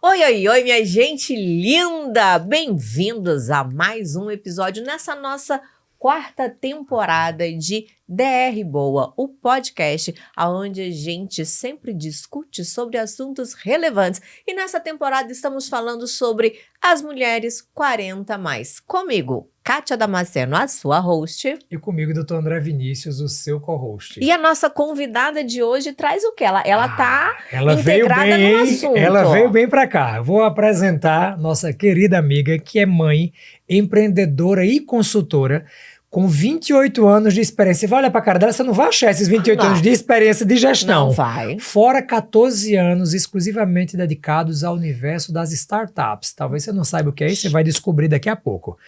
Oi, oi, oi, minha gente linda! Bem-vindos a mais um episódio nessa nossa quarta temporada de DR Boa, o podcast onde a gente sempre discute sobre assuntos relevantes. E nessa temporada estamos falando sobre as mulheres 40+. Comigo, Kátia Damasceno, a sua host. E comigo, Dr. André Vinícius, o seu co-host. E a nossa convidada de hoje traz o quê? Ela tá ela integrada veio bem, no assunto. Ela veio bem para cá. Eu vou apresentar nossa querida amiga, que é mãe, empreendedora e consultora, com 28 anos de experiência. Você vai olhar para a cara dela, você não vai achar esses 28 anos de experiência de gestão. Não vai. Fora 14 anos exclusivamente dedicados ao universo das startups. Talvez você não saiba o que é isso, você vai descobrir daqui a pouco.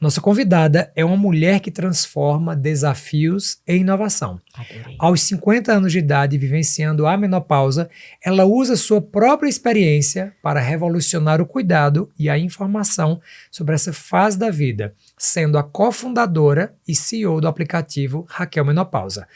Nossa convidada é uma mulher que transforma desafios em inovação. Adorei. Aos 50 anos de idade, vivenciando a menopausa, ela usa sua própria experiência para revolucionar o cuidado e a informação sobre essa fase da vida, sendo a cofundadora e CEO do aplicativo Raquel Menopausa.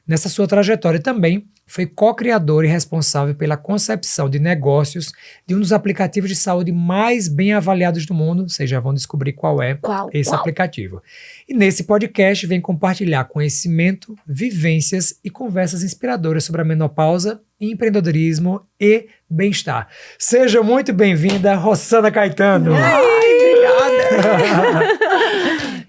Nessa sua trajetória também, foi co-criadora e responsável pela concepção de negócios de um dos aplicativos de saúde mais bem avaliados do mundo. Vocês já vão descobrir qual é esse aplicativo. E nesse podcast vem compartilhar conhecimento, vivências e conversas inspiradoras sobre a menopausa, empreendedorismo e bem-estar. Seja muito bem-vinda, Rossana Caetano. Ai, obrigada.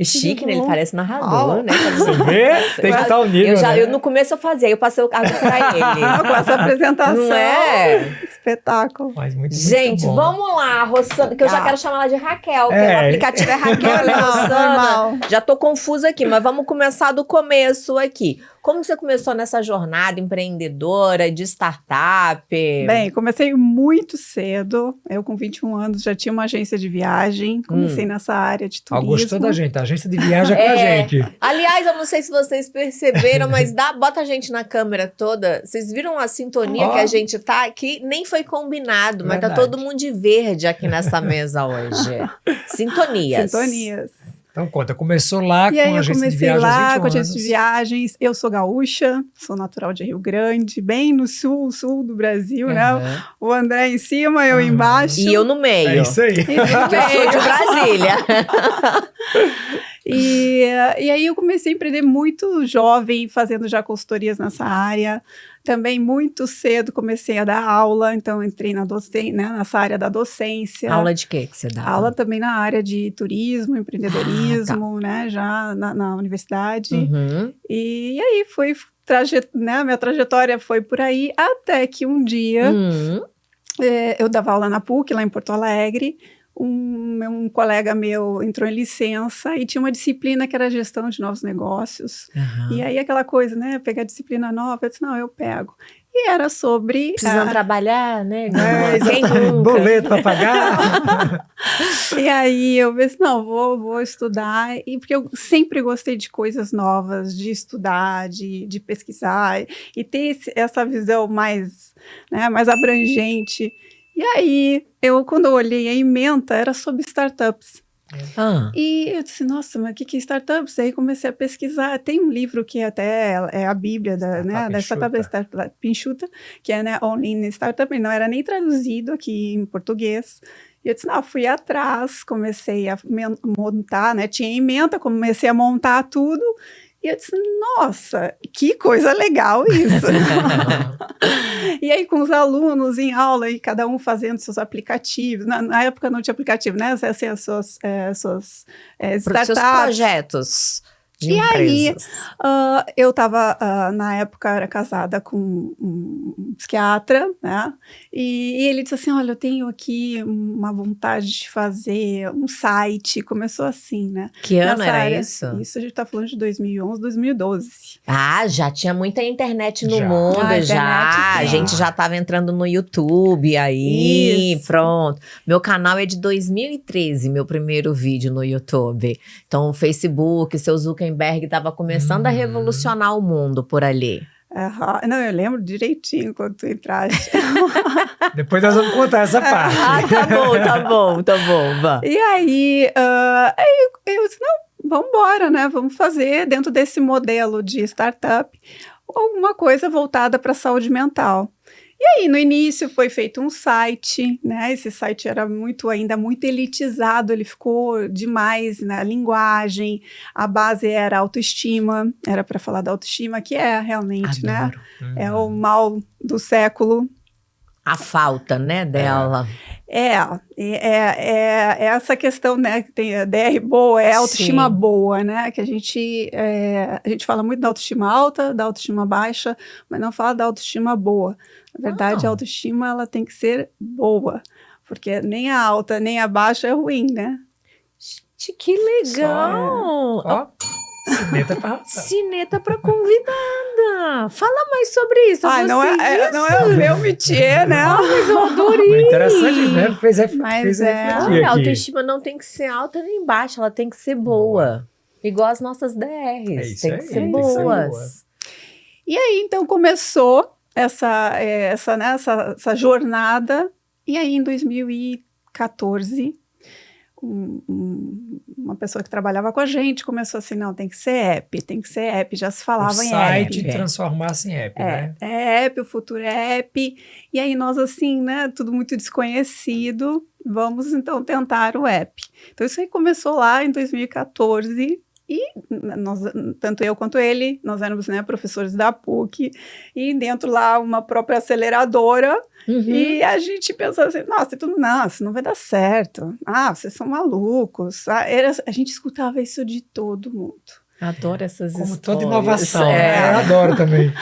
Chique, né? Ele parece narrador, né? Você vê? Tem que estar o nível, eu no começo eu fazia, eu passei o cargo pra ele. Com essa apresentação. Não é? Espetáculo. Mas muito Gente, bom. vamos lá, Rossana, que eu já quero chamar ela de Raquel, porque o aplicativo é Raquel, ela é Rossana. Normal. Já tô confusa aqui, mas vamos começar do começo aqui. Como você começou nessa jornada empreendedora de startup? Bem, comecei muito cedo. Eu, com 21 anos, já tinha uma agência de viagem. Comecei nessa área de turismo. Gostou da gente, a agência de viagem é com a gente. Aliás, eu não sei se vocês perceberam, mas bota a gente na câmera toda. Vocês viram a sintonia que a gente tá aqui? Nem foi combinado, mas tá todo mundo de verde aqui nessa mesa hoje. Sintonias. Sintonias. Então conta, começou lá E com aí a eu agência de comecei viagens lá há com a 21 agência de anos. viagens. Eu sou gaúcha, sou natural de Rio Grande, bem no sul do Brasil, né? O André em cima, eu embaixo. E eu no meio. É isso aí. Eu sou de Brasília. E aí eu comecei a empreender muito jovem, fazendo já consultorias nessa área. Também muito cedo comecei a dar aula, então entrei nessa área da docência. Aula de quê que você dá? Aula também na área de turismo, empreendedorismo, né, já na universidade. Uhum. E aí foi, minha trajetória foi por aí, até que um dia eu dava aula na PUC, lá em Porto Alegre. Um colega meu entrou em licença e tinha uma disciplina que era gestão de novos negócios. Uhum. E aí aquela coisa, né? Pegar disciplina nova, eu disse, não, eu pego. E era sobre... Precisando trabalhar, né? Quem nunca? Boleto para pagar. E aí eu pensei, não, vou estudar. E porque eu sempre gostei de coisas novas, de estudar, de pesquisar. E ter essa visão mais abrangente. E aí, quando eu olhei a ementa, era sobre startups. E eu disse, nossa, mas o que é startups? Aí comecei a pesquisar. Tem um livro que até é a bíblia da startup enxuta, que é Only in Startup, e não era nem traduzido aqui em português. E eu disse, não, fui atrás, comecei a montar, né? Tinha ementa, comecei a montar tudo. E eu disse, nossa, que coisa legal isso. E aí com os alunos em aula, e cada um fazendo seus aplicativos. Na época não tinha aplicativo, né? Assim, as suas startups. Seus projetos de empresas. Aí, eu estava, na época, era casada com um psiquiatra, né? E ele disse assim, olha, eu tenho aqui uma vontade de fazer um site. Começou assim, né? Que ano era isso? Isso a gente está falando de 2011, 2012. Já tinha muita internet no Já. mundo, Internet, A sim. gente já estava entrando no YouTube aí, Isso. pronto. Meu canal é de 2013, meu primeiro vídeo no YouTube. Então, o Facebook, seu Zuckerberg estava começando a revolucionar o mundo por ali. Não, eu lembro direitinho quando tu entraste. Depois nós vamos contar essa parte. Tá bom, vá. E aí, eu disse, não, vamos embora, né? Vamos fazer dentro desse modelo de startup alguma coisa voltada para a saúde mental. E aí, no início, foi feito um site, né? Esse site era ainda muito elitizado, ele ficou demais na linguagem, a base era autoestima, era para falar da autoestima, que é realmente, Adoro. né? É o mal do século. A falta, né, dela. É essa questão, né, que tem a DR boa, é a autoestima Sim. boa, né, que a gente fala muito da autoestima alta, da autoestima baixa, mas não fala da autoestima boa. Na verdade, a autoestima, ela tem que ser boa, porque nem a alta, nem a baixa é ruim, né? Gente, que legal! Ó, sineta pra Sineta para convidada. Fala mais sobre isso. Eu Não é o meu métier, né? Mas eu adorei. Interessante, né? Fez Mas refletir Olha, a aqui. autoestima não tem que ser alta nem baixa, ela tem que ser boa. Igual as nossas DRs. É isso tem aí, que ser tem que ser boas. E aí, então, começou essa jornada, e aí, em 2014, uma pessoa que trabalhava com a gente começou assim, não, tem que ser app, já se falava o em site app. transformar-se em app, né? É app, o futuro é app, e aí nós assim, né, tudo muito desconhecido, vamos então tentar o app. Então isso aí começou lá em 2014, e nós, tanto eu quanto ele, nós éramos, né, professores da PUC, e dentro lá uma própria aceleradora, e a gente pensou assim, nossa, isso não vai dar certo. Vocês são malucos. A gente escutava isso de todo mundo. Adoro essas Como histórias. toda inovação, né? Eu adoro também.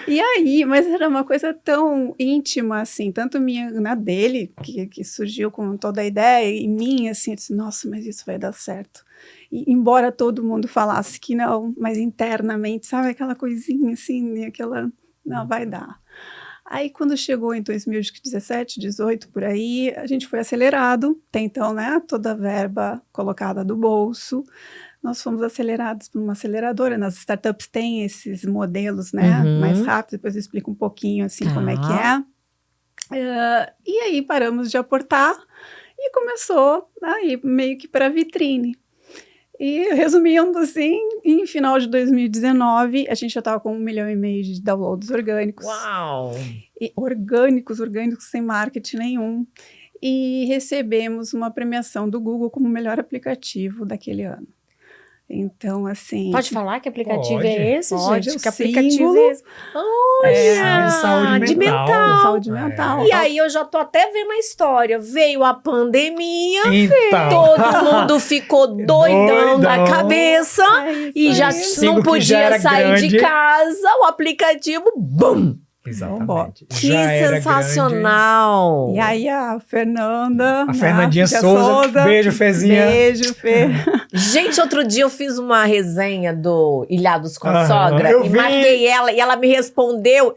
E aí, mas era uma coisa tão íntima, assim, tanto minha, né, dele, que surgiu com toda a ideia, e minha, assim, eu disse, nossa, mas isso vai dar certo. E, embora todo mundo falasse que não, mas internamente, sabe, aquela coisinha assim, não, vai dar. Aí, quando chegou em 2017, 18, por aí, a gente foi acelerado, tem então, né, toda a verba colocada do bolso, nós fomos acelerados por uma aceleradora, nas startups tem esses modelos, né, mais rápidos, depois eu explico um pouquinho, assim, como é que é. E aí, paramos de aportar e começou aí meio que para vitrine. E, resumindo, assim, em final de 2019, a gente já estava com 1,5 milhão de downloads orgânicos. Uau! E orgânicos sem marketing nenhum. E recebemos uma premiação do Google como o melhor aplicativo daquele ano. Então, assim... Pode falar que aplicativo Pode. é esse, Pode, gente? o Que aplicativo símbolo. é esse? Olha! Saúde de mental. mental. Saúde mental. E aí eu já tô até vendo a história. Veio a pandemia, Então, todo mundo ficou doidão da cabeça e já Sigo não que já podia era sair de grande. casa. O aplicativo, bum! Exatamente. Que Já era sensacional! E aí a Fernanda... A né, Fernandinha Fia Souza. Beijo, Fezinha. Beijo, Fê. Gente, outro dia eu fiz uma resenha do Ilhados com a Aham, Sogra eu e vi. marquei ela e ela me respondeu.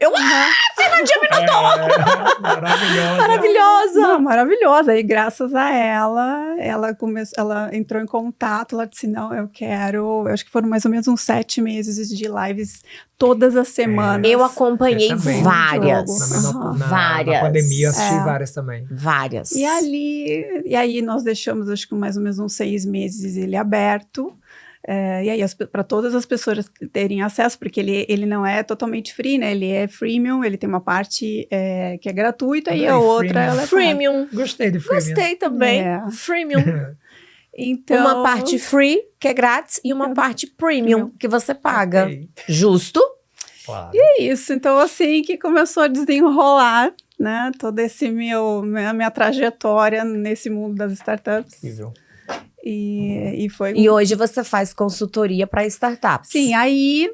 Fernandinha me notou! Maravilhosa. Maravilhosa! Não, maravilhosa. E graças a ela entrou em contato, ela disse, não, eu acho que foram mais ou menos uns 7 meses de lives todas as semanas. Eu acompanhei Eu também. várias. Várias. Na pandemia eu assisti várias também. Várias. E aí nós deixamos, acho que mais ou menos uns 6 meses ele aberto. E aí, para todas as pessoas terem acesso, porque ele não é totalmente free, né? Ele é freemium, ele tem uma parte que é gratuita e a outra ela é Freemium. Gostei de freemium. Gostei também. É. Freemium. Então, Uma parte free, que é grátis, e uma parte premium, que você paga. Ok. Justo? Claro. é isso. Então, assim que começou a desenrolar, né? Toda minha trajetória nesse mundo das startups. Incrível. E foi... E hoje você faz consultoria para startups. Sim, aí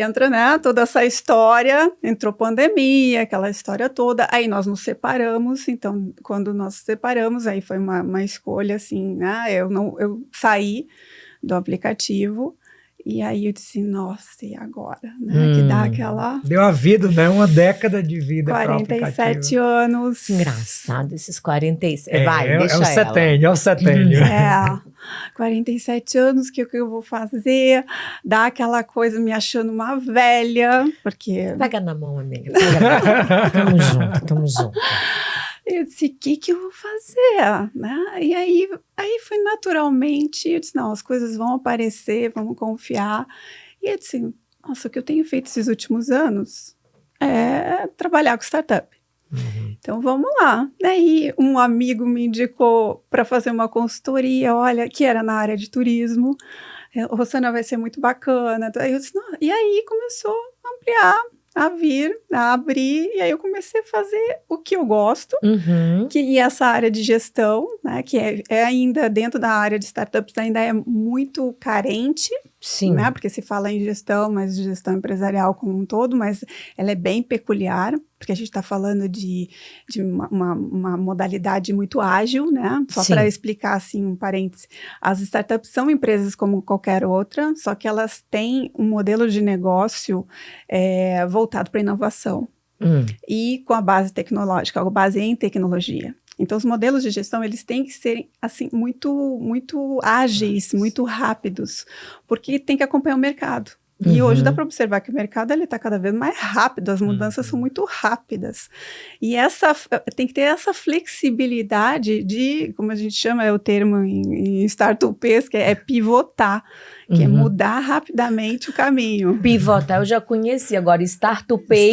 entra, né, toda essa história, entrou pandemia, aquela história toda, aí nós nos separamos, então, quando nós nos separamos, aí foi uma escolha, assim, né, eu saí do aplicativo, e aí eu disse, nossa, e agora? Né, que dá aquela... Deu a vida, né? Uma década de vida para o 47 aplicativo. anos. Engraçado, esses 46. Vai, deixa é o ela. setênio, é o setênio. 47 anos, que eu vou fazer? Dá aquela coisa me achando uma velha, porque... Pega na mão, amiga. Pega na mão. Tamo junto. Eu disse, o que eu vou fazer? Né? E aí foi naturalmente, eu disse, não, as coisas vão aparecer, vamos confiar. E eu disse, nossa, o que eu tenho feito esses últimos anos é trabalhar com startup. Então, vamos lá. Daí, um amigo me indicou para fazer uma consultoria, olha, que era na área de turismo. Rosana, vai ser muito bacana. Aí eu disse, não. E aí começou a ampliar, a abrir, e aí eu comecei a fazer o que eu gosto, que essa área de gestão, né, que é ainda dentro da área de startups, ainda é muito carente. Sim. Né, porque se fala em gestão, mas gestão empresarial como um todo, mas ela é bem peculiar, porque a gente está falando de uma modalidade muito ágil, né? Só para explicar, assim, um parêntese. As startups são empresas como qualquer outra, só que elas têm um modelo de negócio voltado para inovação e com a base tecnológica, a base em tecnologia. Então, os modelos de gestão, eles têm que ser, assim, muito ágeis, muito rápidos, porque tem que acompanhar o mercado. E hoje dá para observar que o mercado está cada vez mais rápido, as mudanças são muito rápidas. E tem que ter essa flexibilidade de, como a gente chama, é o termo em startupês, que é pivotar, que é mudar rapidamente o caminho. Pivotar eu já conheci, agora startupês.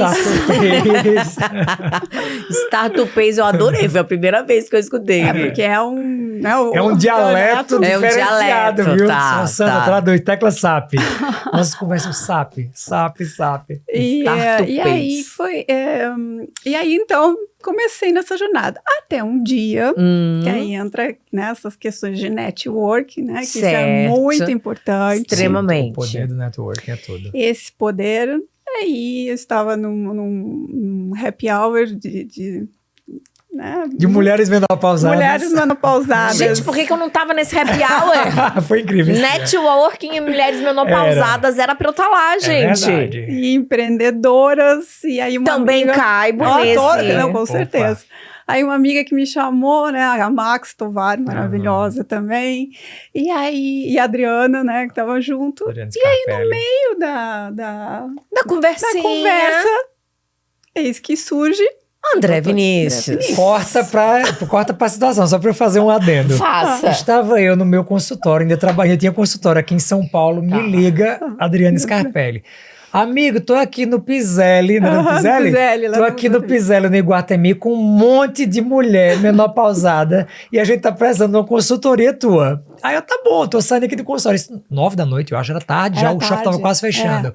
Startupês eu adorei, foi a primeira vez que eu escutei. Porque é um dialeto diferenciado, viu? Tá. Sandra, traduz, tecla SAP. Nossas conversas SAP. E aí foi... e aí, então, comecei nessa jornada. Até um dia, que aí entra nessas questões de network, né? Que isso é muito importante. Extremamente. O poder do networking é tudo. Esse poder, aí eu estava num happy hour de mulheres menopausadas. Mulheres menopausadas. Gente, por que eu não tava nesse happy hour? Foi incrível. Networking e mulheres menopausadas era pra eu estar lá, gente. Verdade. E empreendedoras. E aí também amiga, caibo nesse. Não, com certeza. Aí uma amiga que me chamou, né, a Max Tovar, maravilhosa também. E aí, e a Adriana, né, que tava junto. E aí, no meio da conversinha. Da conversa, eis que surge André Vinícius. Corta pra situação, só pra eu fazer um adendo. Faça. Estava eu no meu consultório, ainda trabalhei, tinha consultório aqui em São Paulo, me liga Adriana Scarpelli. Amigo, tô aqui no Piselli, não é no Piselli? Tô aqui no Piselli, no Iguatemi, com um monte de mulher menopausada e a gente tá precisando de uma consultoria tua. Aí eu, tá bom, tô saindo aqui do consultório. 9 da noite, eu acho, era tarde já, o shopping tava quase fechando.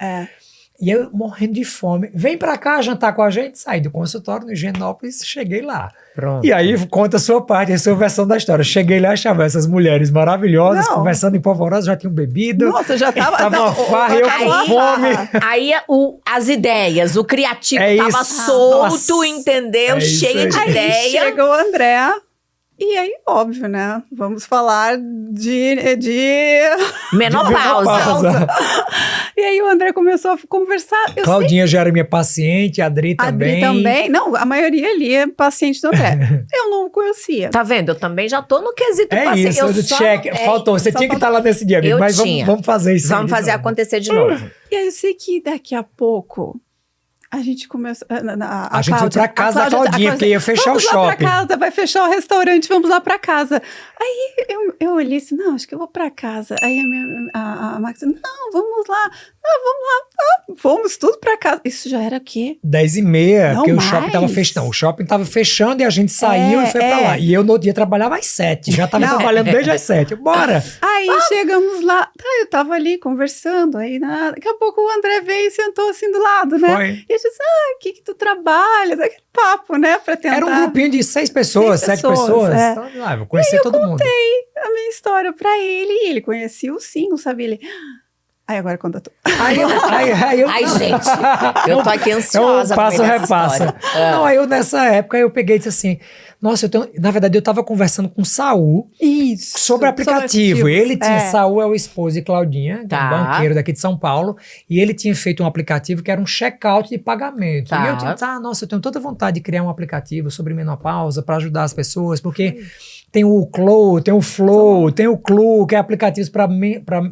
E eu morrendo de fome. Vem pra cá jantar com a gente. Saí do consultório no Higienópolis, cheguei lá. Pronto. E aí conta a sua parte, a sua versão da história. Cheguei lá, achava essas mulheres maravilhosas, conversando em polvorosa, já tinham bebido. Nossa, já tava... Tava uma farra e eu com fome. Aí as ideias, o criativo tava solto, entendeu? Cheio de ideia. Aí chega o André... E aí, óbvio, né? Vamos falar de menopausa. E aí o André começou a conversar. Claudinha já era minha paciente, a Adri também. Adri também. Não, a maioria ali é paciente do André. Eu não conhecia. Tá vendo? Eu também já tô no quesito paciente. Isso, do check. Faltou. Você tinha que estar lá nesse dia, amigo. Mas vamos fazer isso. Vamos fazer acontecer de novo. E aí eu sei que daqui a pouco... A gente começou... A gente foi pra casa da Claudinha, porque ia fechar o shopping. Vamos lá pra casa, vai fechar o restaurante, vamos lá pra casa. Aí eu olhei assim, não, acho que eu vou pra casa. Aí a Max disse, não, vamos lá. Não, vamos lá. Fomos tudo pra casa. Isso já era o quê? 10h30, porque o shopping tava fechando. O shopping tava fechando e a gente saiu e foi pra lá. E eu no outro dia trabalhava às 7. Já tava trabalhando desde às 7. Bora! Aí chegamos lá. Eu tava ali conversando. Aí daqui a pouco o André veio e sentou assim do lado, né? Foi. E eu disse, o que tu trabalhas? Aquele papo, né? Pra tentar... Era um grupinho de 6 pessoas, 7 pessoas. Então, vou conhecer todo mundo. Eu contei a minha história pra ele. E ele conhecia o sim, não sabia ele... Aí agora conta tu. Ai, gente, eu tô aqui ansiosa. Repassa. Não, aí eu nessa época eu peguei e disse assim, nossa, na verdade eu tava conversando com o Saul sobre aplicativo. Ele tinha, Saul é o esposo de Claudinha, que é um banqueiro daqui de São Paulo, e ele tinha feito um aplicativo que era um check-out de pagamento. E eu tinha, nossa, eu tenho toda vontade de criar um aplicativo sobre menopausa para ajudar as pessoas, porque... Tem o Clo, tem o Flow, tem o Clu, que é aplicativos para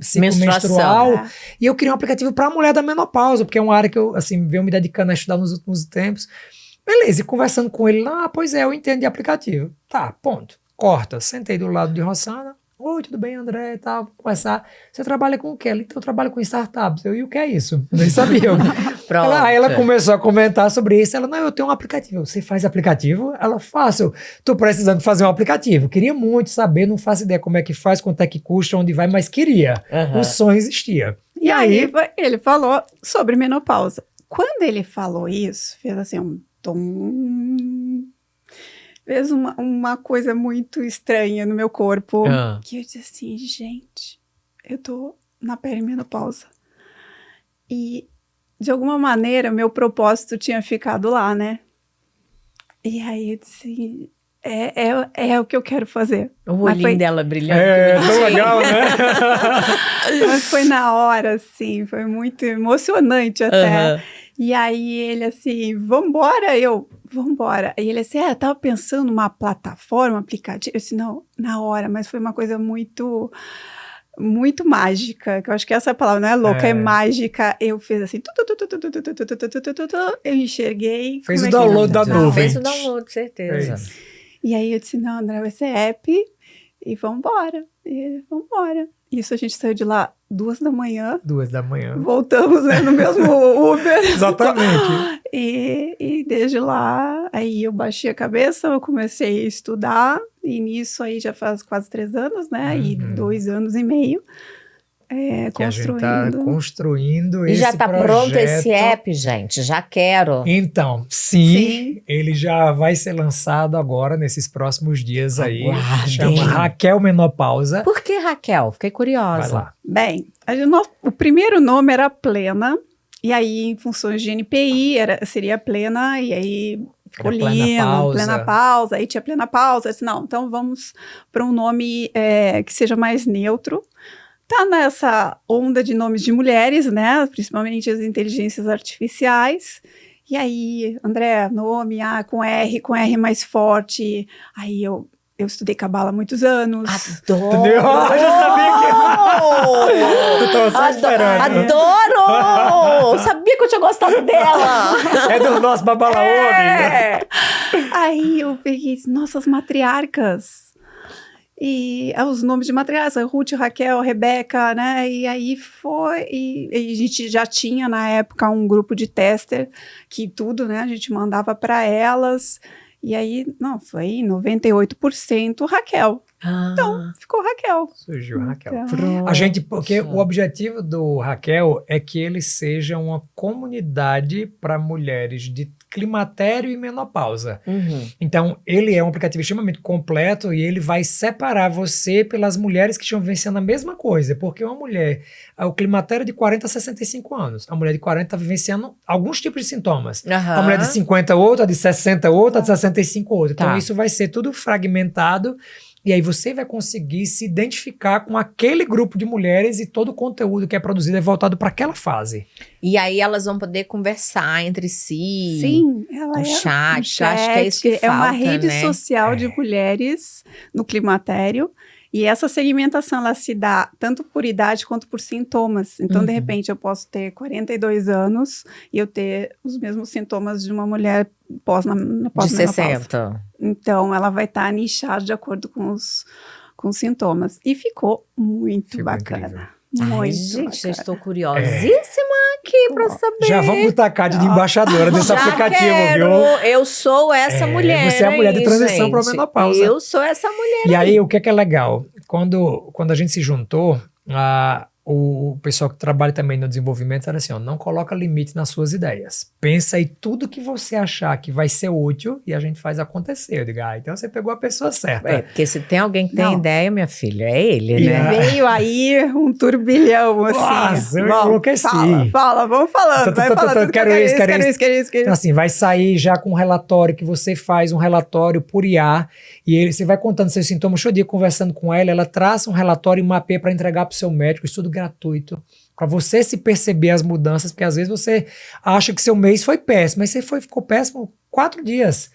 ciclo menstrual. E eu queria um aplicativo para a mulher da menopausa, porque é uma área que eu, assim, venho me dedicando a estudar nos últimos tempos. Beleza, e conversando com ele lá, pois é, eu entendo de aplicativo. Tá, ponto. Corta. Sentei do lado de Rosana, Oi, tudo bem, André? E tal, vou conversar. Você trabalha com o quê? Então, eu trabalho com startups. E o que é isso? Eu nem sabia. Aí ela começou a comentar sobre isso. Ela, não, eu tenho um aplicativo. Você faz aplicativo? Ela, faço. Tô precisando fazer um aplicativo. Queria muito saber, não faço ideia como é que faz, quanto é que custa, onde vai, mas queria. O sonho existia. E aí ele falou sobre menopausa. Quando ele falou isso, fez assim um tom... Fez uma coisa muito estranha no meu corpo, que eu disse assim, gente, eu tô na perimenopausa. E, de alguma maneira, meu propósito tinha ficado lá, né? E aí eu disse, é o que eu quero fazer. O olhinho dela brilhando. Tão legal, né? Mas foi na hora, assim, foi muito emocionante até. E aí ele assim, vambora, vambora. E ele assim, eu tava pensando numa plataforma, aplicativo. Eu disse, não, na hora, mas foi uma coisa muito, muito mágica, que eu acho que essa palavra não é louca, é mágica. Eu fiz assim, eu enxerguei. Fez o download da nuvem. Fez o download, certeza. E aí eu disse, não, André, vai ser app e vambora. E vambora. Isso a gente saiu de lá 2 da manhã. 2 da manhã. Voltamos, né, no mesmo Uber. Exatamente. E desde lá, aí eu baixei a cabeça, eu comecei a estudar. E nisso aí já faz quase 3 anos, né? E 2 anos e meio. Que a gente tá construindo e esse já tá projeto. Pronto esse app, gente, já quero. Então, sim, ele já vai ser lançado agora, nesses próximos dias aí. Chama Raquel Menopausa. Por que Raquel? Fiquei curiosa. Vai lá. Bem, o primeiro nome era Plena, e aí em funções de NPI seria Plena, e aí ficou lindo, Plena Pausa, aí tinha Plena Pausa, eu disse, não, então vamos para um nome que seja mais neutro. Tá nessa onda de nomes de mulheres, né? Principalmente as inteligências artificiais. E aí, André, nome com R mais forte. Aí eu estudei Cabala há muitos anos. Adoro! Entendeu? Eu já sabia que... Eu tava só esperando. Adoro! Eu sabia que eu tinha gostado dela. É do nosso Babalaome. Aí eu peguei, nossas matriarcas. E os nomes de matriarcas, Ruth, Raquel, Rebeca, né? E aí foi... E a gente já tinha, na época, um grupo de tester que tudo, né? A gente mandava para elas. E aí, foi 98% Raquel. Então, ficou Raquel. Surgiu Raquel. Então, a gente, porque o objetivo do Raquel é que ele seja uma comunidade para mulheres de climatério e menopausa. Então, ele é um aplicativo extremamente completo e ele vai separar você pelas mulheres que estão vivenciando a mesma coisa, porque uma mulher, o climatério é de 40 a 65 anos, a mulher de 40 está vivenciando alguns tipos de sintomas. A mulher de 50 outra, a de 60 outra, a de 65 outra. Então, isso vai ser tudo fragmentado. E aí você vai conseguir se identificar com aquele grupo de mulheres e todo o conteúdo que é produzido é voltado para aquela fase. E aí elas vão poder conversar entre si. Sim, ela um chat. chat, acho que é isso que falta, uma rede né? social de mulheres no climatério. E essa segmentação, ela se dá tanto por idade quanto por sintomas. Então, de repente, eu posso ter 42 anos e eu ter os mesmos sintomas de uma mulher pós-menopausa. De 60. Então, ela vai estar nichada de acordo com os sintomas. E ficou muito bacana. Incrível. Muito gente, bacana. eu estou curiosíssima aqui para saber. Já vamos botar a Cádia de embaixadora desse aplicativo, quero. viu? Eu sou essa mulher. Você é a mulher de transição para gente. menopausa. Eu sou essa mulher. E aí, o que é legal? Quando a gente se juntou, o pessoal que trabalha também no desenvolvimento era assim, não coloca limite nas suas ideias. Pensa aí tudo que você achar que vai ser útil e a gente faz acontecer. Eu digo, então você pegou a pessoa certa. Porque se tem alguém que tem ideia, minha filha, é ele, E né? veio aí um turbilhão, assim. Nossa, eu enlouqueci. Fala, vamos falando. Vai falando. Quero isso. Então, assim, vai sair já com um relatório que você faz, um relatório por IA, e você vai contando seus sintomas, todo dia conversando com ela traça um relatório e mapeia para entregar para o seu médico, isso tudo gratuito, para você se perceber as mudanças, porque às vezes você acha que seu mês foi péssimo, mas ficou péssimo 4 dias.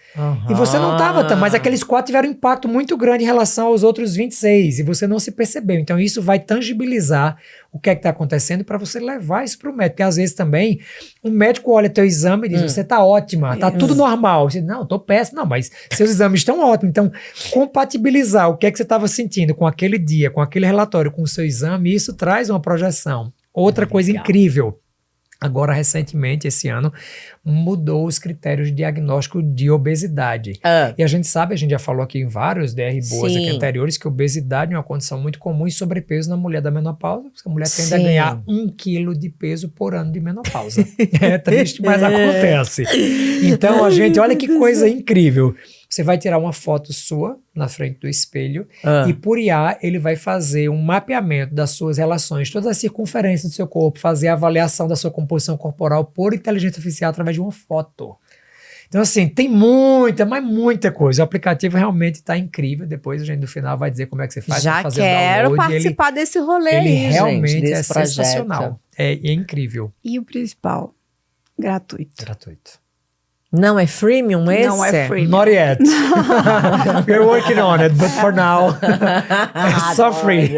E você não estava, mas aqueles 4 tiveram um impacto muito grande em relação aos outros 26, e você não se percebeu. Então isso vai tangibilizar o que é que está acontecendo para você levar isso para o médico. Porque às vezes também o médico olha teu exame e diz, você está ótima, está tudo normal. Você diz, não, estou péssimo. Não, mas seus exames estão ótimos. Então compatibilizar o que é que você estava sentindo com aquele dia, com aquele relatório, com o seu exame, isso traz uma projeção. Outra coisa incrível. Agora, recentemente, esse ano, mudou os critérios de diagnóstico de obesidade. E a gente sabe, a gente já falou aqui em vários DR Boas aqui anteriores, que obesidade é uma condição muito comum e sobrepeso na mulher da menopausa, porque a mulher tende a ganhar 1 quilo de peso por ano de menopausa. É triste, mas acontece. Então, a gente, olha que coisa incrível. Você vai tirar uma foto sua na frente do espelho e por IA ele vai fazer um mapeamento das suas relações, todas as circunferências do seu corpo, fazer a avaliação da sua composição corporal por inteligência artificial através de uma foto. Então assim, tem muita, mas muita coisa. O aplicativo realmente está incrível. Depois a gente no final vai dizer como é que você faz para fazer o download. Já quero participar desse rolê ele aí, realmente gente, desse projeto. Sensacional. É incrível. E o principal, gratuito. Gratuito. Não é freemium esse? Não é freemium. Not yet. We're working on it, but for now, é só free.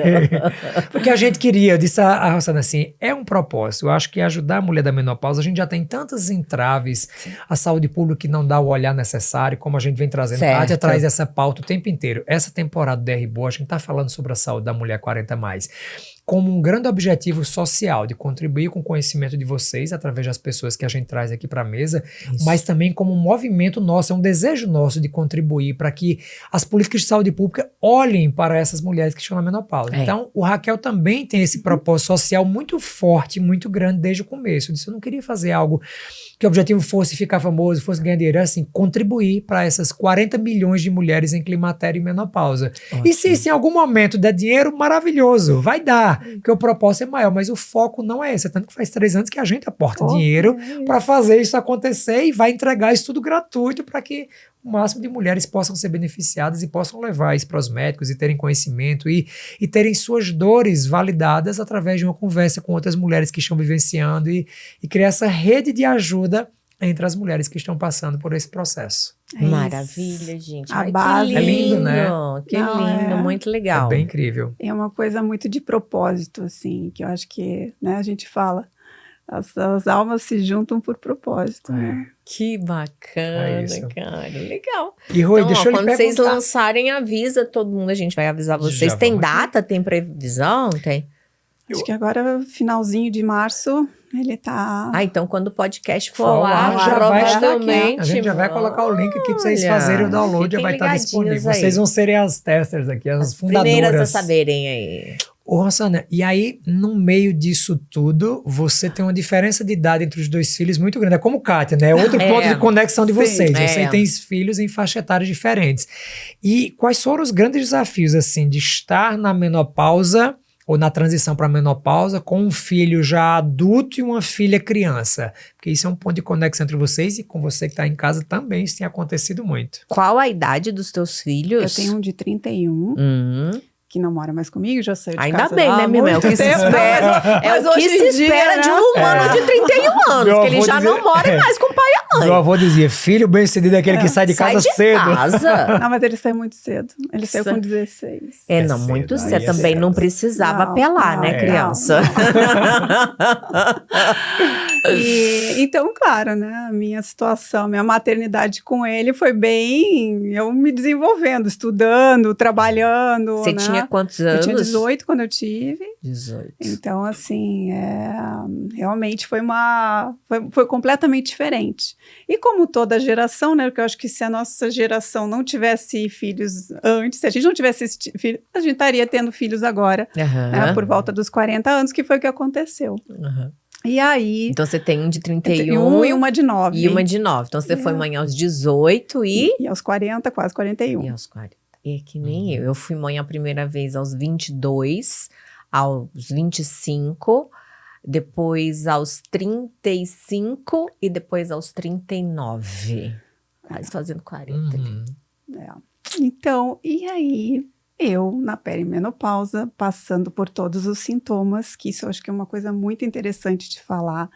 Porque a gente queria, eu disse a Rossana assim, é um propósito. Eu acho que ajudar a mulher da menopausa, a gente já tem tantos entraves, a saúde pública que não dá o olhar necessário, como a gente vem trazendo. A Kátia traz essa pauta o tempo inteiro. Essa temporada do DR Boa, a gente está falando sobre a saúde da mulher 40+. Como um grande objetivo social, de contribuir com o conhecimento de vocês, através das pessoas que a gente traz aqui para a mesa, mas também como um movimento nosso, é um desejo nosso de contribuir para que as políticas de saúde pública olhem para essas mulheres que estão na menopausa. Então, o Raquel também tem esse propósito social muito forte, muito grande desde o começo. Eu disse, eu não queria fazer algo que o objetivo fosse ficar famoso, fosse ganhar dinheiro, assim, contribuir para essas 40 milhões de mulheres em climatério e menopausa. Ótimo. E se em algum momento der dinheiro, maravilhoso, vai dar, porque o propósito é maior, mas o foco não é esse. Tanto que faz 3 anos que a gente aporta dinheiro para fazer isso acontecer e vai entregar isso tudo gratuito para que o máximo de mulheres possam ser beneficiadas e possam levar isso para os médicos e terem conhecimento e terem suas dores validadas através de uma conversa com outras mulheres que estão vivenciando e criar essa rede de ajuda entre as mulheres que estão passando por esse processo. Maravilha, gente. A base que lindo, é lindo, né? Que lindo, muito legal. É bem incrível. É uma coisa muito de propósito, assim, que eu acho que, né, a gente fala, as almas se juntam por propósito, né? Que bacana, cara. Legal. E Rui, então, deixa eu lhe quando vocês perguntar. lançarem, avisa todo mundo, a gente vai avisar vocês. Tem data? Tem previsão? Tem? Acho que agora, finalzinho de março, ele tá... então quando o podcast for lá, já vai estar aqui. A gente já vai colocar o link aqui para vocês fazerem o download, já vai estar disponível. Aí. Vocês vão serem as testers aqui, as fundadoras. Primeiras a saberem aí. Ô, Rossana, e aí, no meio disso tudo, você tem uma diferença de idade entre os 2 filhos muito grande. É como Kátia, né? Outro ponto de conexão de vocês. Você tem filhos em faixa etária diferentes. E quais foram os grandes desafios, assim, de estar na menopausa ou na transição para a menopausa com um filho já adulto e uma filha criança? Porque isso é um ponto de conexão entre vocês e com você que está em casa também isso tem acontecido muito. Qual a idade dos teus filhos? Eu tenho um de 31. Que não mora mais comigo, já saiu de Ainda casa. Bem, né, Mimel? É o que se espera. É o que se espera de um humano de 31 anos, que ele já não mora mais com o pai e a mãe. Meu avô dizia, filho bem-sucedido é aquele que sai de casa cedo. Não, mas ele saiu muito cedo. Ele saiu com 16. Não, muito cedo. Também não precisava apelar, né, criança? Então, claro, né, a minha situação, minha maternidade com ele foi bem, eu me desenvolvendo, estudando, trabalhando. Você tinha quantos anos? Eu tinha 18 quando eu tive. 18. Então, assim, realmente foi completamente diferente. E como toda geração, né, porque eu acho que se a nossa geração não tivesse filhos antes, se a gente não tivesse filhos, a gente estaria tendo filhos agora, né, por volta dos 40 anos, que foi o que aconteceu. E aí... Então, você tem um de 31 e uma de 9. E uma de 9. Então, você foi mãe aos 18 e aos 40, quase 41. E aos 40. É que nem eu. Eu fui mãe a primeira vez aos 22, aos 25, depois aos 35 e depois aos 39. Quase fazendo 40. Então, e aí... Eu, na perimenopausa, passando por todos os sintomas, que isso eu acho que é uma coisa muito interessante de falar,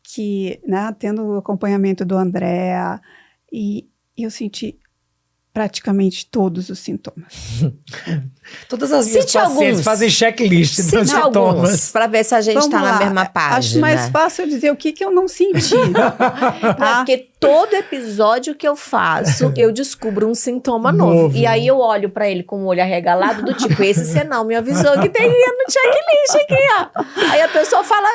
que, né, tendo o acompanhamento do André, E eu senti praticamente todos os sintomas. Todas as minhas Cite pacientes alguns. fazem checklist dos Cite alguns, sintomas. para ver se a gente está na mesma página. Acho mais fácil eu dizer o que eu não senti. Tá? Porque todo episódio que eu faço, eu descubro um sintoma novo. E aí eu olho pra ele com o olho arregalado, do tipo, esse você não me avisou que teria no checklist aqui, ó. Aí a pessoa fala,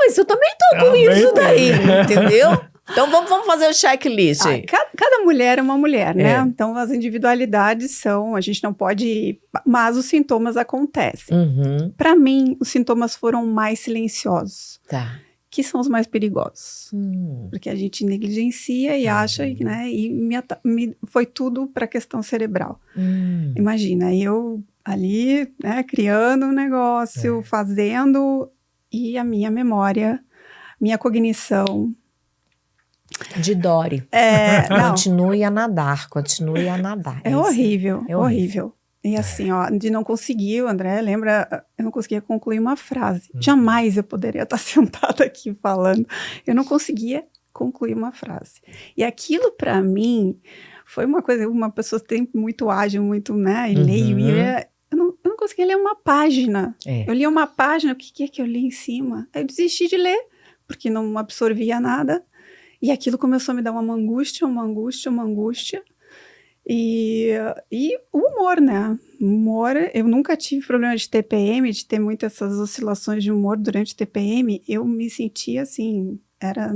mas eu também tô com isso daí, entendeu? Então vamos fazer o checklist aí. Cada mulher é uma mulher, né? Então as individualidades a gente não pode, mas os sintomas acontecem. Pra mim, os sintomas foram mais silenciosos. Tá. Que são os mais perigosos. Porque a gente negligencia e acha, né? E foi tudo para a questão cerebral. Imagina, eu ali, né, criando um negócio, fazendo, e a minha memória, minha cognição... De Dory. Continue a nadar. É horrível, horrível. E assim, ó, de não conseguir, o André lembra, eu não conseguia concluir uma frase. Jamais eu poderia estar sentada aqui falando. Eu não conseguia concluir uma frase. E aquilo, para mim, foi uma coisa, uma pessoa sempre muito ágil, muito, né, e leio, e eu não conseguia ler uma página. Eu li uma página, o que é que eu li em cima? Aí eu desisti de ler, porque não absorvia nada. E aquilo começou a me dar uma angústia. E o humor, né? Humor, eu nunca tive problema de TPM, de ter muitas essas oscilações de humor durante TPM. Eu me sentia assim, era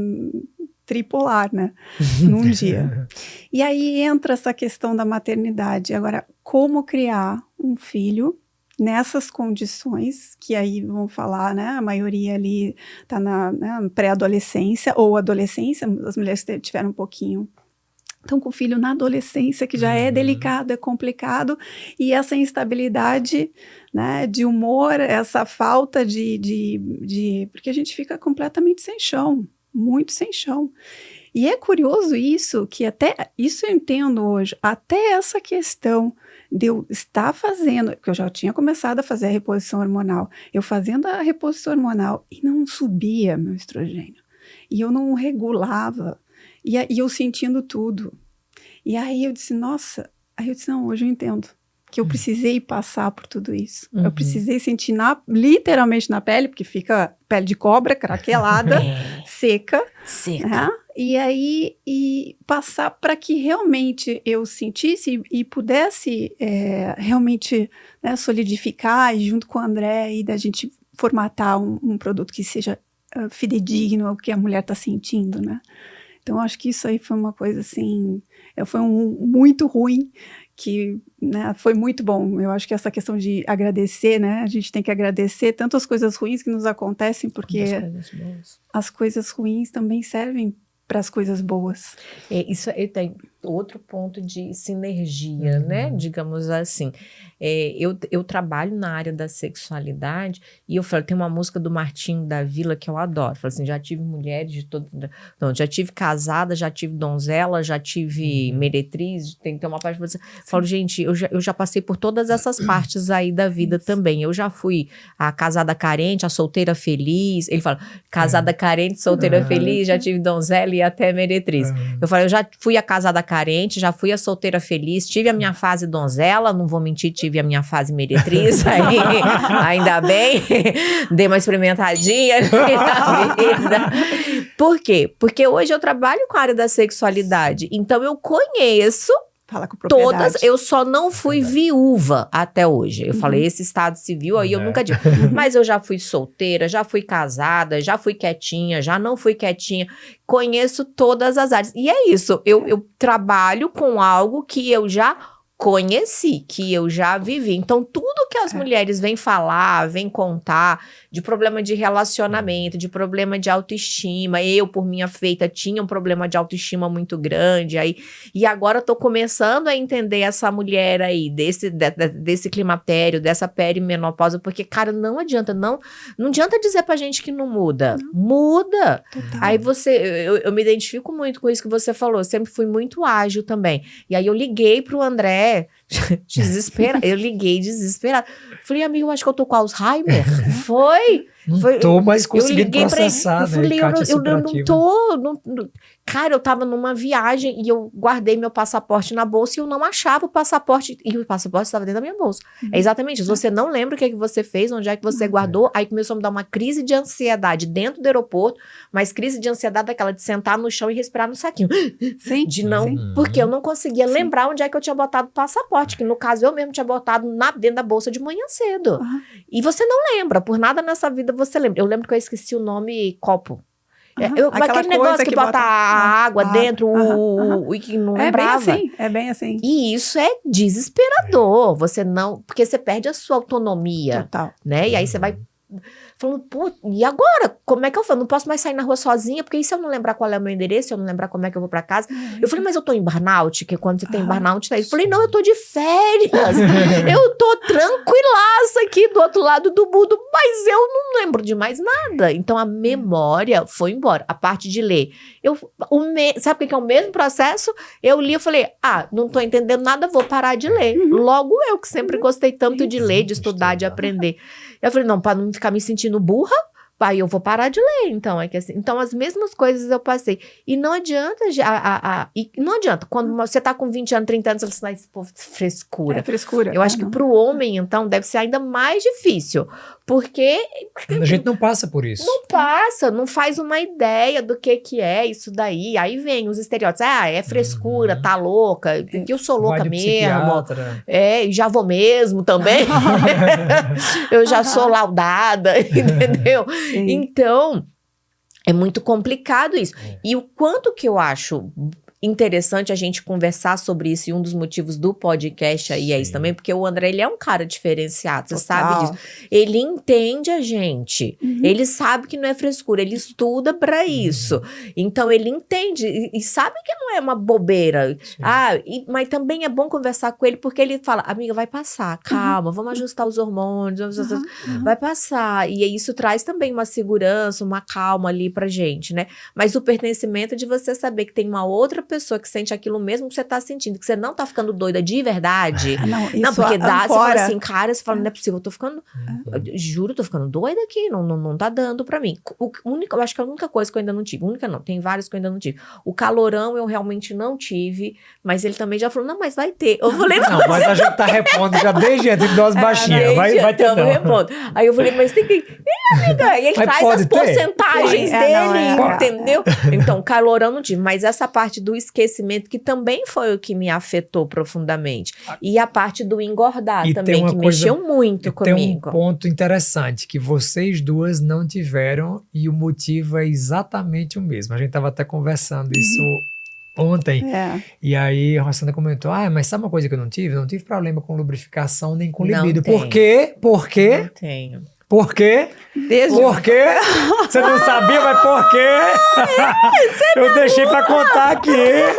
tripolar, né? Num dia. E aí entra essa questão da maternidade. Agora, como criar um filho nessas condições, que aí vamos falar, né? A maioria ali está na pré-adolescência ou adolescência, as mulheres tiveram um pouquinho. Então, com o filho na adolescência, que já é delicado, é complicado, e essa instabilidade, né, de humor, essa falta porque a gente fica completamente sem chão, muito sem chão. E é curioso isso, que até, isso eu entendo hoje, até essa questão de eu estar fazendo, porque eu já tinha começado a fazer a reposição hormonal, eu fazendo a reposição hormonal e não subia meu estrogênio, e eu não regulava, e eu sentindo tudo. E aí eu disse, nossa, não, hoje eu entendo que eu precisei passar por tudo isso. Eu precisei sentir literalmente na pele, porque fica pele de cobra, craquelada, seca. Né? E aí, passar para que realmente eu sentisse e pudesse realmente, né, solidificar, e junto com o André, e da gente formatar um produto que seja fidedigno ao que a mulher está sentindo, né? Então, acho que isso aí foi uma coisa assim, foi muito ruim, que, né, foi muito bom. Eu acho que essa questão de agradecer, né, a gente tem que agradecer tanto as coisas ruins que nos acontecem, porque as coisas ruins também servem para as coisas boas. Isso tem outro ponto de sinergia, né? Digamos assim. Eu trabalho na área da sexualidade e eu falo, tem uma música do Martinho da Vila que eu adoro. Eu falo assim, já tive mulheres de todo... Não, já tive casada, já tive donzela, já tive meretriz, tem que ter uma parte... Eu falo, gente, eu já passei por todas essas partes aí da vida também. Eu já fui a casada carente, a solteira feliz. Ele fala, casada carente, solteira feliz, já tive donzela e até meretriz. Eu falo, eu já fui a casada carente, já fui a solteira feliz, tive a minha fase donzela, não vou mentir, tive a minha fase meretriz, aí, ainda bem, dei uma experimentadinha na vida. Por quê? Porque hoje eu trabalho com a área da sexualidade, então eu conheço Fala com propriedade. Todas, eu só não fui viúva até hoje. Eu falei, esse estado civil aí eu nunca digo. Mas eu já fui solteira, já fui casada, já fui quietinha, já não fui quietinha. Conheço todas as áreas. E é isso, eu trabalho com algo que eu já conheci, que eu já vivi. Então, tudo que as mulheres vêm falar, vêm contar, de problema de relacionamento, de problema de autoestima, eu, por minha feita, tinha um problema de autoestima muito grande, aí, e agora eu tô começando a entender essa mulher aí, desse climatério, dessa perimenopausa, porque, cara, não adianta, não adianta dizer pra gente que não muda. Muda! Total. Aí eu me identifico muito com isso que você falou, eu sempre fui muito ágil também. E aí eu liguei pro André, Desesperada. Eu liguei desesperada. Falei, amigo, eu acho que eu tô com Alzheimer. Foi. Não tô mais conseguindo liguei pra ele, processar, eu falei, né? Kátia eu não superativa. tô. Cara, eu tava numa viagem e eu guardei meu passaporte na bolsa e eu não achava o passaporte. E o passaporte estava dentro da minha bolsa. É exatamente isso. Você não lembra o que é que você fez, onde é que você guardou. Aí começou a me dar uma crise de ansiedade dentro do aeroporto, mas crise de ansiedade daquela de sentar no chão e respirar no saquinho. Sim. De não, Sim. porque eu não conseguia lembrar onde é que eu tinha botado o passaporte, que no caso eu mesmo tinha botado dentro da bolsa de manhã cedo. E você não lembra, por nada nessa vida você lembra. Eu lembro que eu esqueci o nome copo. Aquele negócio que bota a água dentro e que não lembrava. É bem assim. E isso é desesperador. Você não... Porque você perde a sua autonomia. Total. Né? E aí você vai falando, pô, e agora? Como é que eu faço? Não posso mais sair na rua sozinha, porque e se eu não lembrar qual é o meu endereço, se eu não lembrar como é que eu vou pra casa? Eu falei, mas eu tô em burnout, que quando você tem burnout, tá isso. Eu falei, não, eu tô de férias. Eu tô tranquilaça aqui do outro lado do mundo, mas eu não lembro de mais nada. Então a memória foi embora. A parte de ler. Sabe o que é o mesmo processo? Eu li, eu falei, não tô entendendo nada, vou parar de ler. Logo eu, que sempre gostei tanto de ler, de estudar, de aprender. Eu falei, não, para não ficar me sentindo burra, aí eu vou parar de ler, então. É que assim, então, as mesmas coisas eu passei. E não adianta, não adianta. Quando você tá com 20 anos, 30 anos, você fala assim, pô, frescura. É frescura. Eu acho que pro homem, então, deve ser ainda mais difícil. Porque... A gente não passa por isso. Não passa, não faz uma ideia do que é isso daí. Aí vem os estereótipos. É frescura, tá louca. Que eu sou louca mesmo. E já vou mesmo também. Eu já sou laudada, entendeu? Sim. Então, é muito complicado isso. E o quanto que eu acho interessante a gente conversar sobre isso, e um dos motivos do podcast aí é isso também, porque o André, ele é um cara diferenciado, você sabe disso. Ele entende a gente, ele sabe que não é frescura, ele estuda pra isso, então ele entende e sabe que não é uma bobeira. Mas também é bom conversar com ele, porque ele fala, amiga, vai passar, calma, vamos ajustar os hormônios, vai passar, e isso traz também uma segurança, uma calma ali pra gente, né? Mas o pertencimento de você saber que tem uma outra pessoa que sente aquilo mesmo que você tá sentindo, que você não tá ficando doida de verdade. Não, porque dá, você fala assim, cara, você fala, não é possível, eu tô ficando, juro, tô ficando doida aqui, não tá dando pra mim. Eu acho que a única coisa que eu ainda não tive, tem várias que eu ainda não tive. O calorão eu realmente não tive, mas ele também já falou, não, mas vai ter. Eu falei, não, mas a gente tá repondo já desde antes, em dose baixinha, vai ter não. Repondo. Aí eu falei, mas tem que... amiga, e ele traz as porcentagens dele, entendeu? Então, calorão não tive, mas essa parte do esquecimento, que também foi o que me afetou profundamente. E a parte do engordar também, que mexeu muito comigo. Tem um ponto interessante, que vocês duas não tiveram, e o motivo é exatamente o mesmo. A gente estava até conversando isso ontem, e aí a Rossana comentou, mas sabe uma coisa que eu não tive? Eu não tive problema com lubrificação nem com libido. Por quê? Por quê? Não tenho. Por quê? Por quê? Você não sabia, mas por quê? Eu deixei pra contar aqui.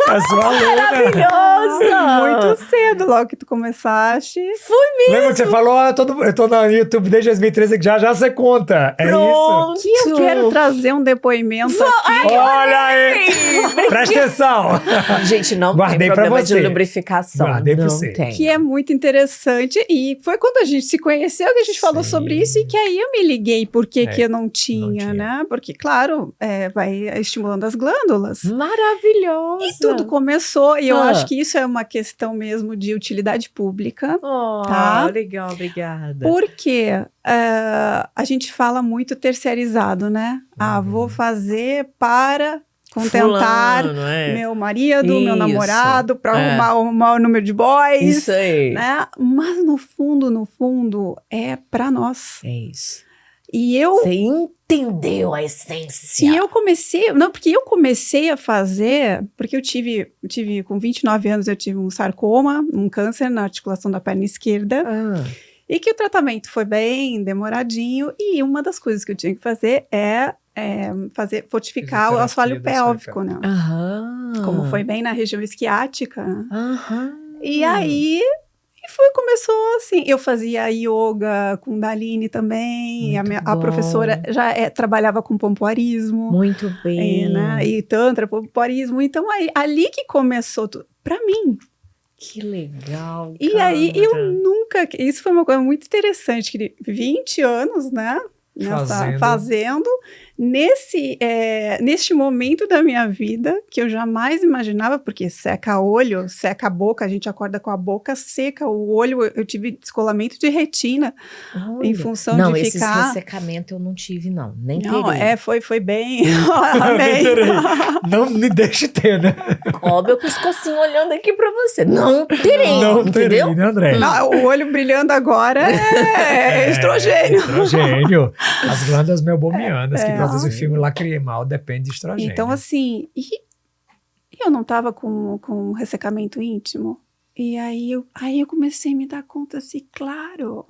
A sua aluna. Maravilhoso! Muito cedo, logo que tu começaste. Fui mesmo. Lembra que você falou, eu tô no YouTube desde 2013, que já você conta. É Pronto. isso? Que eu quero trazer um depoimento aqui. Olha aí! Presta atenção! Gente, não Guardei tem problema pra você. de lubrificação. Guardei pra não você. tem. Que é muito interessante. E foi quando a gente se conheceu que a gente falou sobre isso, e que aí eu me liguei por que eu não tinha, né? Porque, claro, vai estimulando as glândulas. Maravilhoso! E tudo começou, e eu acho que isso é uma questão mesmo de utilidade pública. Tá? Legal, obrigada. Porque a gente fala muito terceirizado, né? Vou fazer para contentar meu marido, meu namorado, para arrumar o maior número de boys. Isso aí. Né? Mas no fundo, é para nós. É isso. E eu... Você entendeu a essência. E eu comecei... Não, porque eu comecei a fazer... Porque eu tive com 29 anos, eu tive um sarcoma, um câncer na articulação da perna esquerda. E que o tratamento foi bem demoradinho. E uma das coisas que eu tinha que fazer fortificar o assoalho pélvico, né? Como foi bem na região esquiática. E aí... começou assim, eu fazia yoga, kundalini também, a professora já trabalhava com pompoarismo. Muito bem. Né, e tantra, pompoarismo, então ali que começou tudo. Para mim, Que legal, E cara. aí, eu nunca... Isso foi uma coisa muito interessante, que 20 anos, né? Fazendo neste momento da minha vida que eu jamais imaginava, porque seca olho, seca a boca, a gente acorda com a boca seca, o olho, eu tive descolamento de retina. Olha. Em função não, de esses ficar... ressecamentos eu não tive, não. Nem Não, terei. foi bem... Nem terei. Não me deixe ter, né? Ó, meu pescocinho olhando aqui pra você. Não terei, Não entendeu? terei, né, André? Não, o olho brilhando agora é estrogênio. Estrogênio. As glândulas meiobomianas que É. produzem o filme lacrimal dependem de estrogênio. Então, assim, e eu não estava com ressecamento íntimo. E aí eu comecei a me dar conta assim, claro.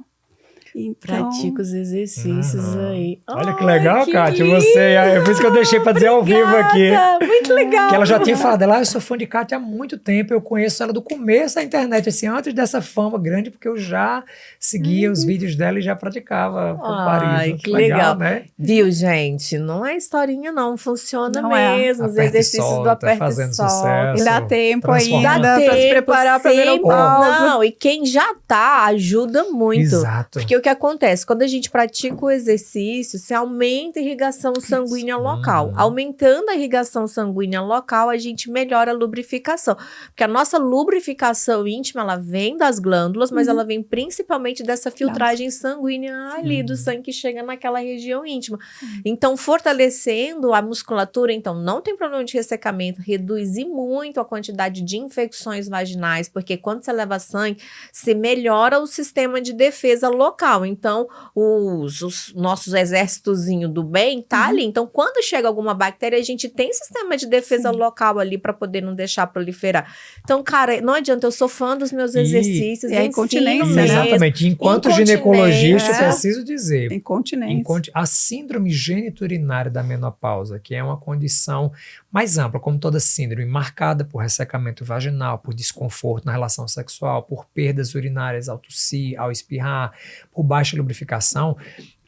Então, Pratica os exercícios aí. Olha que Ai, legal, que Kátia. lindo! Você, é por isso que eu deixei para dizer ao vivo aqui. Muito legal. Que ela já tinha falado, eu sou fã de Kátia há muito tempo, eu conheço ela do começo da internet, assim, antes dessa fama grande, porque eu já seguia os vídeos dela e já praticava Ai, Paris. que legal. Né? Viu, gente? Não é historinha, não. Funciona Não mesmo. Os Aperta e exercícios solta, do aperta fazendo e solta. sucesso. e dá tempo transforma. ainda para se preparar para ver o tempo. palco. Não, e quem já tá ajuda muito. Exato. Porque o que acontece? Quando a gente pratica o exercício, você aumenta a irrigação sanguínea local. Aumentando a irrigação sanguínea local, a gente melhora a lubrificação. Porque a nossa lubrificação íntima, ela vem das glândulas, mas ela vem principalmente dessa filtragem sanguínea ali, do sangue que chega naquela região íntima. Então, fortalecendo a musculatura, então, não tem problema de ressecamento, reduzir muito a quantidade de infecções vaginais, porque quando você leva sangue, você melhora o sistema de defesa local. Então, os nossos exércitozinho do bem tá ali. Então, quando chega alguma bactéria, a gente tem sistema de defesa local ali para poder não deixar proliferar. Então, cara, não adianta, eu sou fã dos meus exercícios. e a incontinência, ensino né? mesmo. Exatamente. Enquanto Incontinência. ginecologista, eu preciso dizer, Incontinência. a síndrome geniturinária da menopausa, que é uma condição mais ampla, como toda síndrome, marcada por ressecamento vaginal, por desconforto na relação sexual, por perdas urinárias ao tossir, ao espirrar, por baixa lubrificação,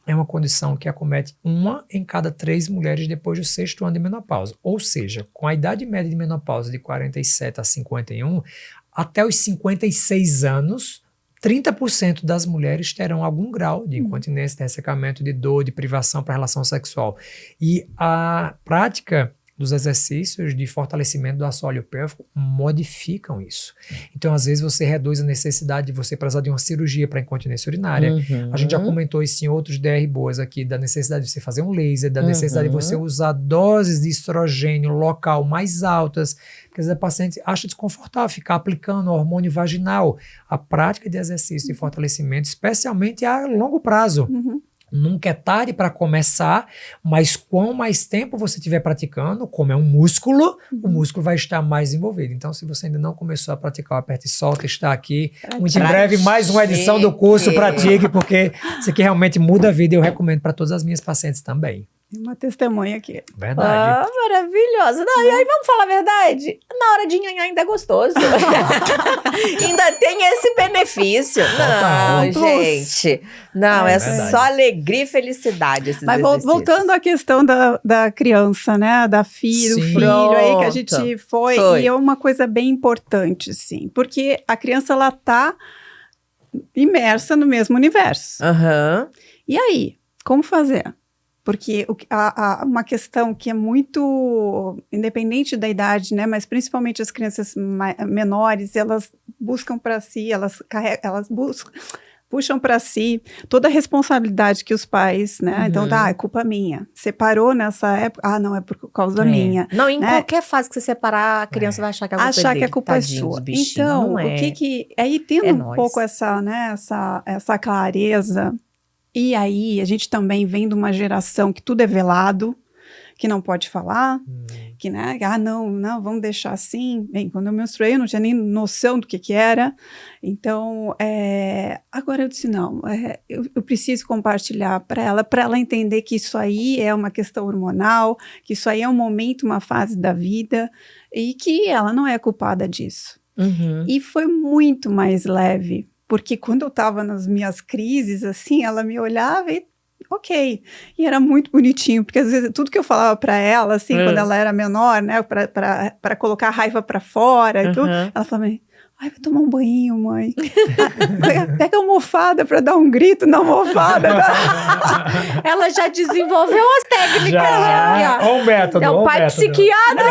é uma condição que acomete 1 em cada 3 mulheres depois do 6º ano de menopausa. Ou seja, com a idade média de menopausa de 47 a 51, até os 56 anos, 30% das mulheres terão algum grau de incontinência, de ressecamento, de dor, de privação para a relação sexual. E a prática dos exercícios de fortalecimento do assoalho pélvico modificam isso. Então, às vezes, você reduz a necessidade de você precisar de uma cirurgia para incontinência urinária. A gente já comentou isso em outros DR boas aqui, da necessidade de você fazer um laser, da necessidade de você usar doses de estrogênio local mais altas, porque às vezes a paciente acha desconfortável ficar aplicando hormônio vaginal. A prática de exercício de fortalecimento, especialmente a longo prazo. Nunca é tarde para começar, mas quanto mais tempo você estiver praticando, como é um músculo, o músculo vai estar mais envolvido. Então, se você ainda não começou a praticar o aperta e solta, está aqui. Muito em breve, mais uma edição do curso Pratique, porque isso aqui realmente muda a vida e eu recomendo para todas as minhas pacientes também. Uma testemunha aqui. Verdade. Maravilhosa. Não, e aí, vamos falar a verdade? Na hora de nhanhar ainda é gostoso. Ainda tem esse benefício. Não, gente. Não, é só alegria e felicidade esses exercícios. Voltando à questão da criança, né? Da filha, do filho aí que a gente foi. E é uma coisa bem importante, sim. Porque a criança, ela tá imersa no mesmo universo. E aí, como fazer? Porque uma questão que é muito independente da idade, né, mas principalmente as crianças menores, elas buscam para si, puxam para si toda a responsabilidade que os pais, né, então é culpa minha, separou nessa época, não, é por causa da minha. Não, em qualquer fase que você separar, a criança vai achar que a culpa é dele. Que a culpa é sua. Então, aí tendo pouco essa clareza. E aí, a gente também vem de uma geração que tudo é velado, que não pode falar, que, né, não, vamos deixar assim. Bem, quando eu menstruei, eu não tinha nem noção do que era. Então, agora eu disse, não, eu preciso compartilhar para ela entender que isso aí é uma questão hormonal, que isso aí é um momento, uma fase da vida, e que ela não é culpada disso. E foi muito mais leve, porque quando eu estava nas minhas crises, assim, ela me olhava e ok. E era muito bonitinho, porque às vezes tudo que eu falava para ela, assim, quando ela era menor, né, para colocar a raiva para fora e tudo, ela falava, Ai, vou tomar um banho, mãe. Pega a almofada para dar um grito na almofada. Ela já desenvolveu as técnicas. Já. Ó. Olha o método. É o pai psiquiatra.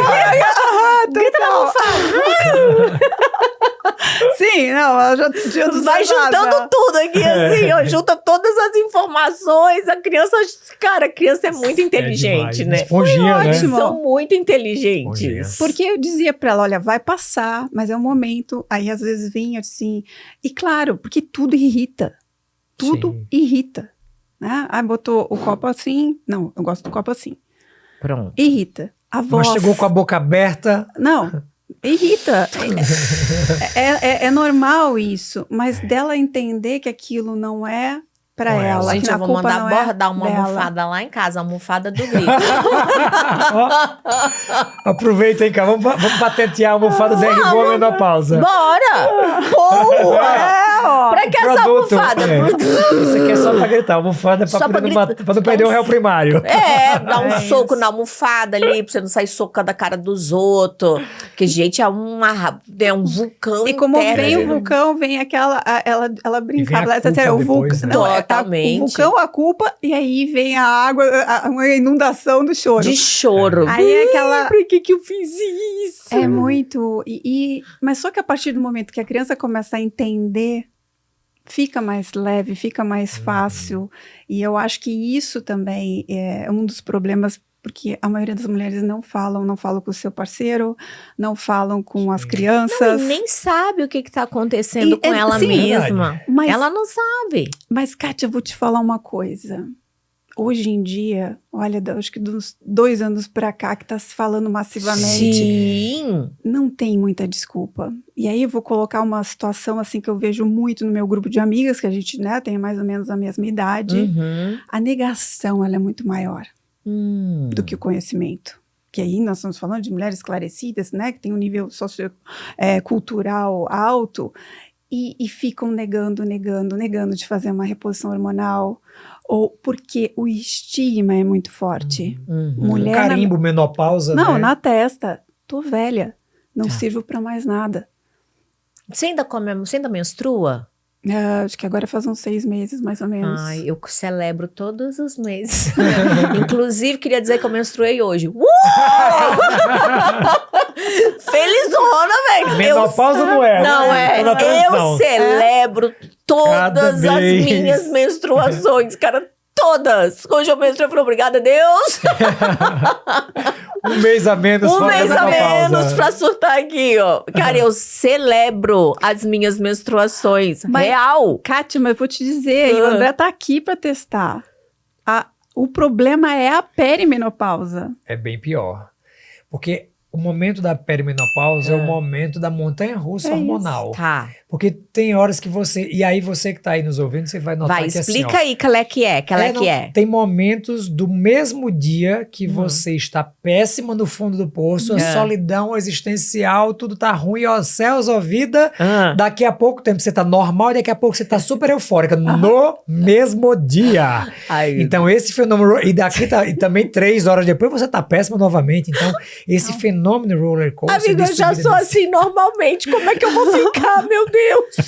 Grita na almofada. Sim, não, ela já tinha Vai juntando tudo aqui, assim, ó. Junta todas as informações. A criança é muito inteligente, demais. né? Esponjinha, né? ótimo. São muito inteligentes. Esponjinha. Porque eu dizia pra ela, olha, vai passar, mas é um momento. Aí às vezes vinha assim. E claro, porque tudo irrita. Tudo Sim. irrita. Né? Aí botou o copo assim. Não, eu gosto do copo assim. Pronto. Irrita. A voz. Mas chegou com a boca aberta. Não, irrita. É normal isso, mas dela entender que aquilo não é pra Com ela. Gente, que eu a vou culpa mandar não é bordar uma dela. almofada lá em casa, a almofada do grito. Aproveita aí, cara. Vamos patentear a almofada da boa menopausa. Bora! Boa! É, ó. Pra que essa Produto, almofada? Isso aqui é só pra gritar. A almofada é Só pra pra não gritar. perder o réu primário. É, dá um É soco isso. na almofada ali, pra você não sair socando a cara dos outros. Porque, gente, é um vulcão E como interno, vem o né? vulcão, vem aquela. Ela brincava. a Ela disse, culpa o vulcão. depois, né? Não, é Totalmente. o vulcão, a culpa, e aí vem a água, uma inundação do choro. De choro. Aí é aquela. Por que eu fiz isso? É muito. Mas só que a partir do momento que a criança começa a entender, fica mais leve, fica mais fácil. E eu acho que isso também é um dos problemas, porque a maioria das mulheres não falam com o seu parceiro, não falam com as Não, crianças. e nem sabe o que tá acontecendo E- com ela sim, mesma. Mas, Ela não sabe. mas, Kátia, eu vou te falar uma coisa. Hoje em dia, olha, acho que dos 2 anos pra cá que tá se falando massivamente, Sim. não tem muita desculpa. E aí eu vou colocar uma situação assim que eu vejo muito no meu grupo de amigas, que a gente, né, tem mais ou menos a mesma idade. Uhum. A negação, ela é muito maior do que o conhecimento. Que aí nós estamos falando de mulheres esclarecidas, né, que tem um nível sociocultural alto, e ficam negando de fazer uma reposição hormonal, ou porque o estigma é muito forte. Uhum. Mulher Carimbo, menopausa, Não, né? na testa. Tô velha. Não Tá. sirvo pra mais nada. Você ainda menstrua? Acho que agora faz uns 6 meses, mais ou menos. Ai, eu celebro todos os meses. Inclusive, queria dizer que eu menstruei hoje. Felizona, velho! Menopausa não é. Não né? é. Tá na transição. Eu celebro todas Cada as vez. minhas menstruações, cara. Todas. Hoje eu menstruei, eu falei, obrigada a Deus. Um mês a menos Um fora mês da a menopausa. menos pra surtar aqui, ó. Cara, eu celebro as minhas menstruações. Mas- Real. Kátia, mas eu vou te dizer, e o Ah. André tá aqui pra testar. O problema é a perimenopausa. É bem pior. Porque o momento da perimenopausa é o momento da montanha-russa É isso. hormonal. Tá. Porque tem horas que você... E aí você que tá aí nos ouvindo, você vai notar Vai, que explica assim, ó, aí qual é que é. Qual é não, que é. Tem momentos do mesmo dia que você está péssima no fundo do poço, a É. solidão existencial, tudo tá ruim, ó, céus, ó vida. Ah. Daqui a pouco tempo você tá normal e daqui a pouco você tá super eufórica no mesmo dia. Ai, Então esse fenômeno, e daqui tá, e também 3 horas depois você tá péssima novamente. Então esse fenômeno roller coaster... amiga, eu de já subida sou e assim normalmente. Como é que eu vou ficar, meu Deus?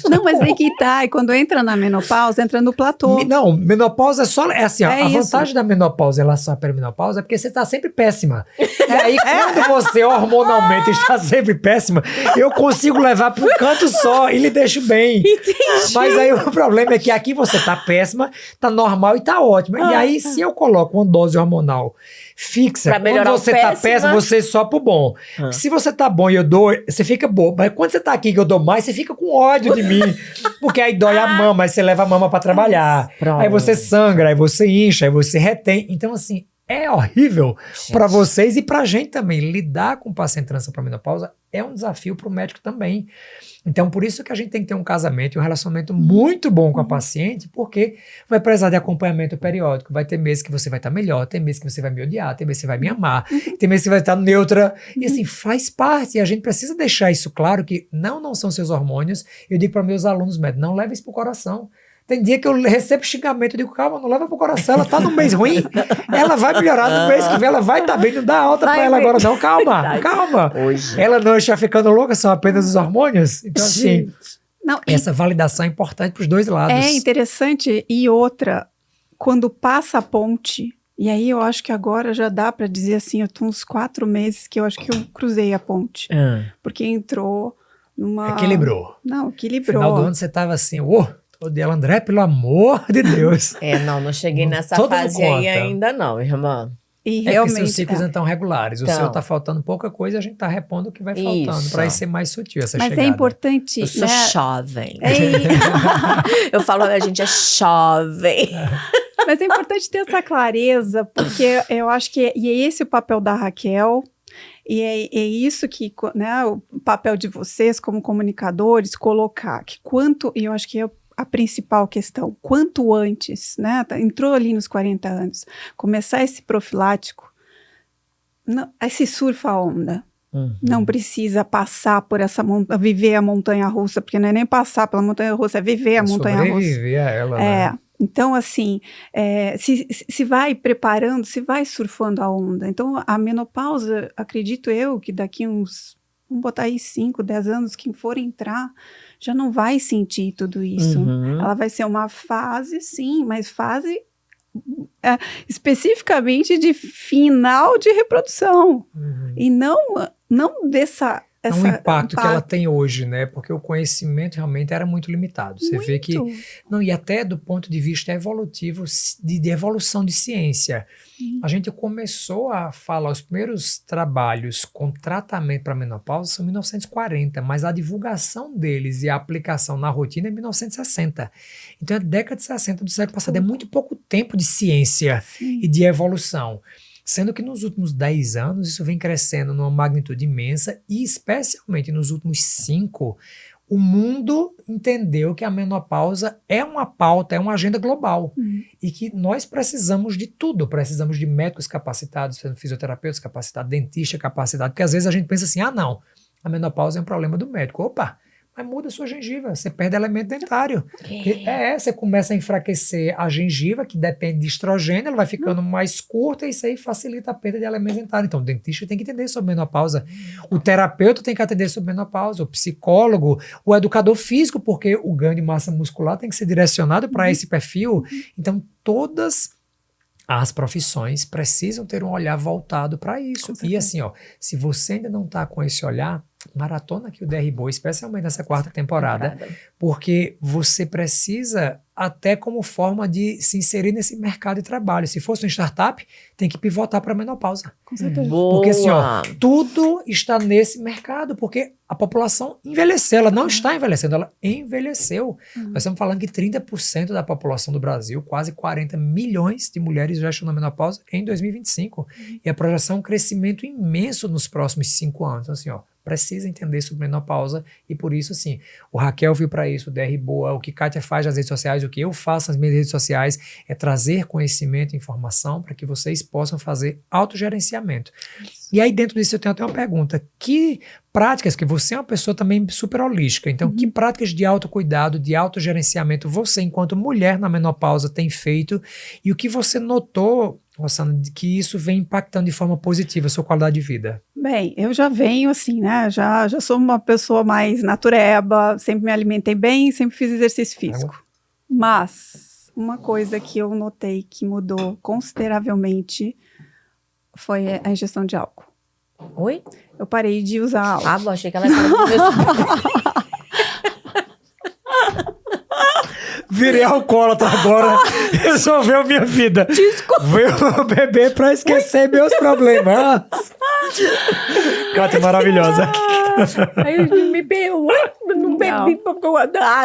Não, mas aí que tá. E quando entra na menopausa, entra no platô. Não, menopausa é só. É assim, ó, É a isso. vantagem da menopausa em relação à perimenopausa é porque você tá sempre péssima. E aí, quando você hormonalmente está sempre péssima, eu consigo levar para um canto só e lhe deixo bem. Entendi. Mas aí o problema é que aqui você tá péssima, tá normal e tá ótima. E aí, se eu coloco uma dose hormonal fixa, Pra melhorar quando o você tá péssima. péssima, você só pro bom. Se você tá bom e eu dou, você fica boa. Mas quando você tá aqui que eu dou mais, você fica com ódio de mim. Porque aí dói a mama, aí você leva a mama pra trabalhar. Pronto. Aí você sangra, aí você incha, aí você retém. Então, assim, é horrível pra vocês e pra gente também. Lidar com o paciente transição pra menopausa é um desafio pro médico também. Então, por isso que a gente tem que ter um casamento e um relacionamento muito bom com a paciente, porque vai precisar de acompanhamento periódico. Vai ter meses que você vai estar melhor, tem meses que você vai me odiar, tem meses que você vai me amar, tem meses que você vai estar neutra. E assim, faz parte. E a gente precisa deixar isso claro, que não são seus hormônios. Eu digo para meus alunos médicos, não leve isso pro coração. Tem dia que eu recebo xingamento, eu digo, calma, não leva pro coração, ela tá no mês ruim, ela vai melhorar no mês que vem, ela vai tá bem, não dá alta pra ela agora não, calma. Hoje. Ela não está ficando louca, são apenas os hormônios. Então, assim, Não, essa validação é importante pros dois lados. é interessante. E outra, quando passa a ponte, e aí eu acho que agora já dá para dizer assim, eu tô uns 4 meses que eu acho que eu cruzei a ponte. Porque entrou numa... Equilibrou. Não, equilibrou. No final do ano você tava assim, dela, André, pelo amor de Deus. Não cheguei nessa Todo mundo fase aí conta. ainda não, irmã. E Porque realmente... seus ciclos não estão regulares. O Então. seu tá faltando pouca coisa, a gente tá repondo o que vai faltando, Isso. para ser mais sutil essa Mas chegada. é importante, Eu sou né? jovem. É, Eu falo, a gente é jovem. mas é importante ter essa clareza, porque eu acho que e é esse o papel da Raquel, e é isso que, né, o papel de vocês como comunicadores, colocar que e eu acho que é a principal questão, quanto antes, né, entrou ali nos 40 anos, começar esse profilático, esse surfa-onda. Não precisa passar por essa viver a montanha-russa, porque não é nem passar pela montanha-russa, é viver a montanha-russa. Sobreviver a ela, né? Então, assim, se vai preparando, se vai surfando a onda. Então, a menopausa, acredito eu, que daqui uns, vamos botar aí 5, 10 anos, quem for entrar, já não vai sentir tudo isso. Ela vai ser uma fase, sim, mas fase especificamente de final de reprodução. E não dessa... O impacto que ela tem hoje, né? Porque o conhecimento realmente era muito limitado. Você vê que... e até do ponto de vista evolutivo, de evolução de ciência. A gente começou a falar, os primeiros trabalhos com tratamento para menopausa são em 1940, mas a divulgação deles e a aplicação na rotina é em 1960. Então, é a década de 60 do século passado. É muito pouco tempo de ciência e de evolução. Sendo que nos últimos 10 anos isso vem crescendo numa magnitude imensa e especialmente nos últimos 5, o mundo entendeu que a menopausa é uma pauta, é uma agenda global e que nós precisamos de tudo, precisamos de médicos capacitados, fisioterapeutas capacitados, dentista capacitado, porque às vezes a gente pensa assim, não, a menopausa é um problema do médico. Opa! Mas muda a sua gengiva, você perde elemento dentário. Você começa a enfraquecer a gengiva, que depende de estrogênio, ela vai ficando mais curta e isso aí facilita a perda de elemento dentário. Então o dentista tem que entender sobre menopausa, o terapeuta tem que atender sobre menopausa, o psicólogo, o educador físico, porque o ganho de massa muscular tem que ser direcionado para esse perfil. Então todas as profissões precisam ter um olhar voltado para isso. E assim, se você ainda não está com esse olhar, maratona aqui o DR Boa, especialmente nessa 4ª temporada, porque você precisa até como forma de se inserir nesse mercado de trabalho. Se fosse uma startup, tem que pivotar para a menopausa. Com certeza. Boa. Porque assim, tudo está nesse mercado, porque a população envelheceu, ela não está envelhecendo, ela envelheceu. Nós estamos falando que 30% da população do Brasil, quase 40 milhões de mulheres já estão na menopausa em 2025. E a projeção é um crescimento imenso nos próximos 5 anos. Então, assim, precisa entender sobre menopausa e por isso, assim, o Raquel viu para isso, o DR Boa, o que Kátia faz nas redes sociais, o que eu faço nas minhas redes sociais é trazer conhecimento e informação para que vocês possam fazer autogerenciamento. E aí dentro disso eu tenho até uma pergunta, que práticas, que você é uma pessoa também super holística, então que práticas de autocuidado, de autogerenciamento você enquanto mulher na menopausa tem feito e o que você notou, Rossana, de que isso vem impactando de forma positiva a sua qualidade de vida? Bem, eu já venho assim, né? Já sou uma pessoa mais natureba, sempre me alimentei bem, sempre fiz exercício físico. Mas uma coisa que eu notei que mudou consideravelmente foi a ingestão de álcool. Oi? Eu parei de usar álcool. Achei que ela ia falar do meu... Virei alcoólatra agora, resolveu minha vida. Desculpa. Vou beber pra esquecer meus problemas. Kátia maravilhosa. Aí eu me não bebi porque eu...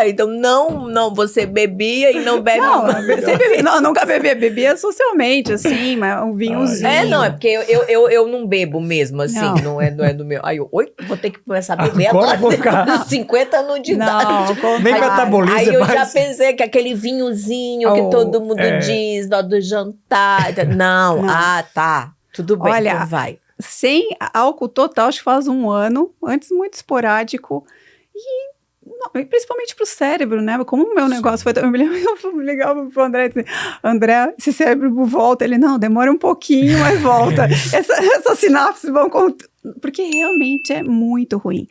então não, você bebia e não bebe. Não, nunca bebia socialmente, assim, mas um vinhozinho. É porque eu não bebo mesmo, assim, não é do meu. Aí eu, vou ter que começar a beber agora, vou ficar 50 anos de idade. Nem metaboliza mais. Aí eu já mais. pensei que aquele vinhozinho que todo mundo diz, do jantar. Não, tá, tudo bem, olha, então vai. Sem álcool total, acho que faz 1 ano, antes muito esporádico, e principalmente para o cérebro, né? Como o meu negócio foi... Eu me ligava para o André e disse, André, esse cérebro volta. Ele, não, demora um pouquinho, mas volta. Essas sinapses vão... Porque realmente é muito ruim.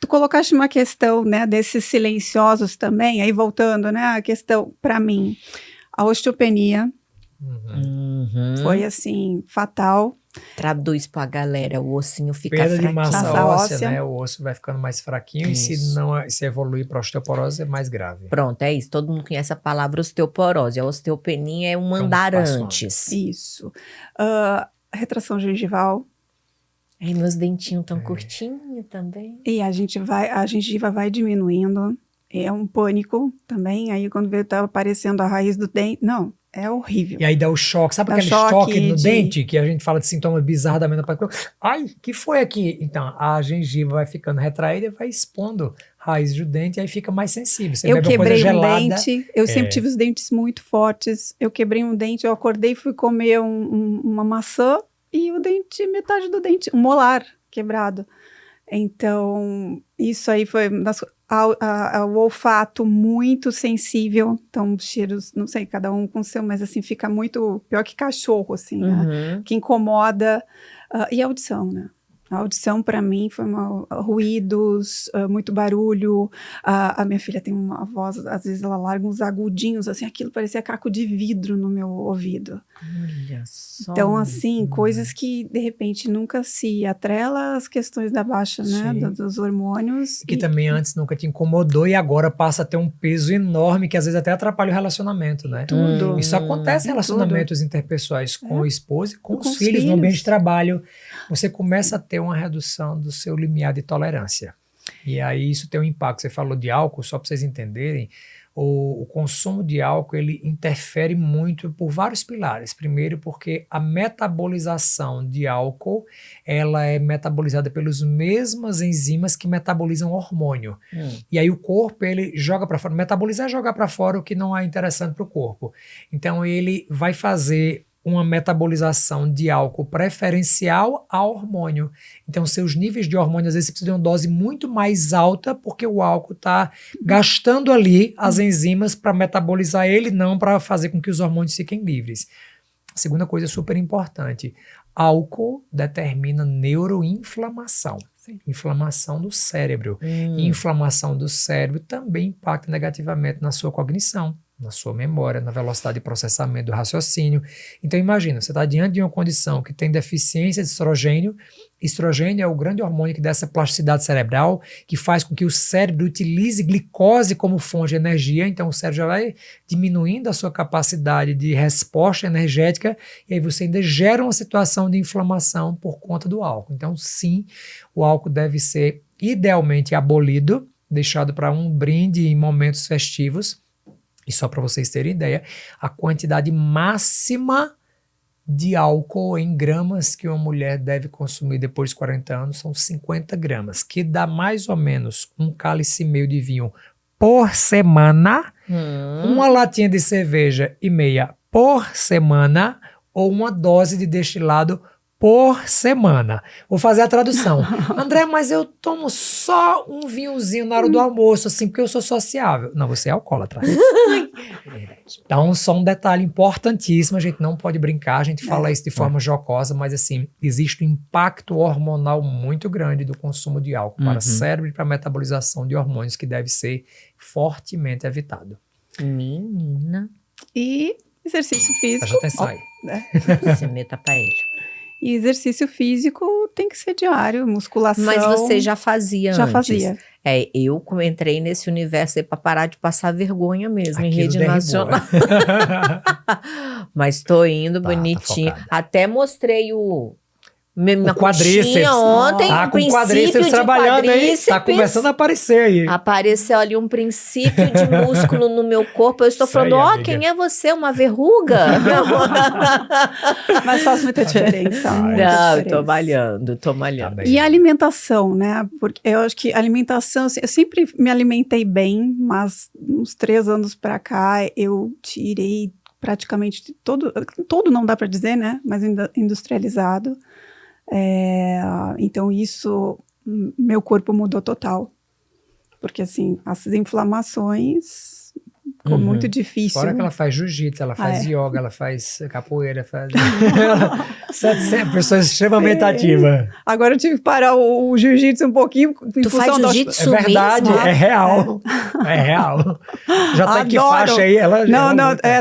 Tu colocaste uma questão, né, desses silenciosos também, aí voltando, né, a questão, para mim, a osteopenia foi, assim, fatal. Traduz pra galera, o ossinho fica Perda fraquinho. de massa Massa óssea, óssea. né? O osso vai ficando mais fraquinho Isso. e se evoluir para osteoporose é mais grave. Pronto, é isso. Todo mundo conhece a palavra osteoporose. A osteopenia é um andar passo antes. Isso. Retração gengival. Ai, meus dentinhos tão curtinhos também. E a gengiva vai diminuindo. É um pânico também. Aí quando vê, tá aparecendo a raiz do dente. Não, é horrível. E aí dá o choque. Sabe Dá aquele choque no dente que a gente fala de sintoma bizarro da menopausa? Ai, que foi aqui? Então, a gengiva vai ficando retraída e vai expondo raiz do dente e aí fica mais sensível. Você Eu bebe uma coisa quebrei um gelada. dente. Eu sempre tive os dentes muito fortes. Eu quebrei um dente, eu acordei e fui comer uma maçã e o dente, metade do dente, um molar quebrado. Então, isso aí foi... o olfato muito sensível, então cheiros, não sei, cada um com o seu, mas assim, fica muito pior que cachorro, assim, né? Que incomoda, e a audição, né? A audição para mim foi ruídos, muito barulho, a minha filha tem uma voz, às vezes ela larga uns agudinhos, assim, aquilo parecia caco de vidro no meu ouvido. Olha só. Então, assim, coisas que, de repente, nunca se atrela às questões da baixa, né, dos hormônios. Que também antes nunca te incomodou e agora passa a ter um peso enorme que às vezes até atrapalha o relacionamento, né? Tudo. Isso acontece em relacionamentos interpessoais com o esposo e com os os filhos, no ambiente de filhos. trabalho. Você começa a ter uma redução do seu limiar de tolerância. E aí isso tem um impacto. Você falou de álcool, só para vocês entenderem, o consumo de álcool ele interfere muito por vários pilares. Primeiro, porque a metabolização de álcool ela é metabolizada pelas mesmas enzimas que metabolizam hormônio. E aí o corpo ele joga para fora. Metabolizar é jogar para fora o que não é interessante para o corpo. Então ele vai fazer uma metabolização de álcool preferencial a hormônio. Então, seus níveis de hormônio, às vezes, você precisa de uma dose muito mais alta, porque o álcool está gastando ali as enzimas para metabolizar ele, não para fazer com que os hormônios fiquem livres. A segunda coisa super importante, álcool determina neuroinflamação. Inflamação do cérebro. E inflamação do cérebro também impacta negativamente na sua cognição, na sua memória, na velocidade de processamento do raciocínio. Então imagina, você está diante de uma condição que tem deficiência de estrogênio. Estrogênio é o grande hormônio que dá essa plasticidade cerebral, que faz com que o cérebro utilize glicose como fonte de energia. Então o cérebro já vai diminuindo a sua capacidade de resposta energética e aí você ainda gera uma situação de inflamação por conta do álcool. Então sim, o álcool deve ser idealmente abolido, deixado para um brinde em momentos festivos. E só para vocês terem ideia, a quantidade máxima de álcool em gramas que uma mulher deve consumir depois de 40 anos são 50 gramas, que dá mais ou menos um cálice e meio de vinho por semana, uma latinha de cerveja e meia por semana ou uma dose de destilado por semana. Vou fazer a tradução. André, mas eu tomo só um vinhozinho na hora do almoço, assim, porque eu sou sociável. Não, você é alcoólatra. Então, só um detalhe importantíssimo, a gente não pode brincar, a gente fala isso de forma jocosa, mas assim, existe um impacto hormonal muito grande do consumo de álcool para o cérebro e para a metabolização de hormônios que deve ser fortemente evitado. Menina. E exercício físico. Presta atenção aí. Se meta pra ele. E exercício físico tem que ser diário, musculação. Mas você já fazia Já antes? fazia. Eu entrei nesse universo aí pra parar de passar vergonha mesmo em Aquilo rede derribou, nacional. Mas tô indo Tá bonitinho. focada. Até mostrei minha quadríceps. coxinha ontem. Tá um com princípio quadríceps de trabalhando aí. Tá quadríceps. começando a aparecer aí. Apareceu ali um princípio de músculo no meu corpo. Eu estou Isso aí, falando, amiga. quem é você? Uma verruga? Mas faz muita diferença. muita Não, diferença. tô malhando. Tá bem. E a alimentação, né? Porque eu acho que a alimentação, assim, eu sempre me alimentei bem, mas uns 3 anos pra cá eu tirei praticamente todo não dá pra dizer, né? Mas industrializado. Então isso, meu corpo mudou total. Porque, assim, as inflamações ficou muito difícil. Fora que ela faz jiu-jitsu, ela faz yoga, ela faz capoeira, faz... pessoa extremamente ativa. Agora eu tive que parar o jiu-jitsu um pouquinho. Tu faz jiu-jitsu É verdade, mesmo? é real. É real. Já tá em que faixa aí? Não,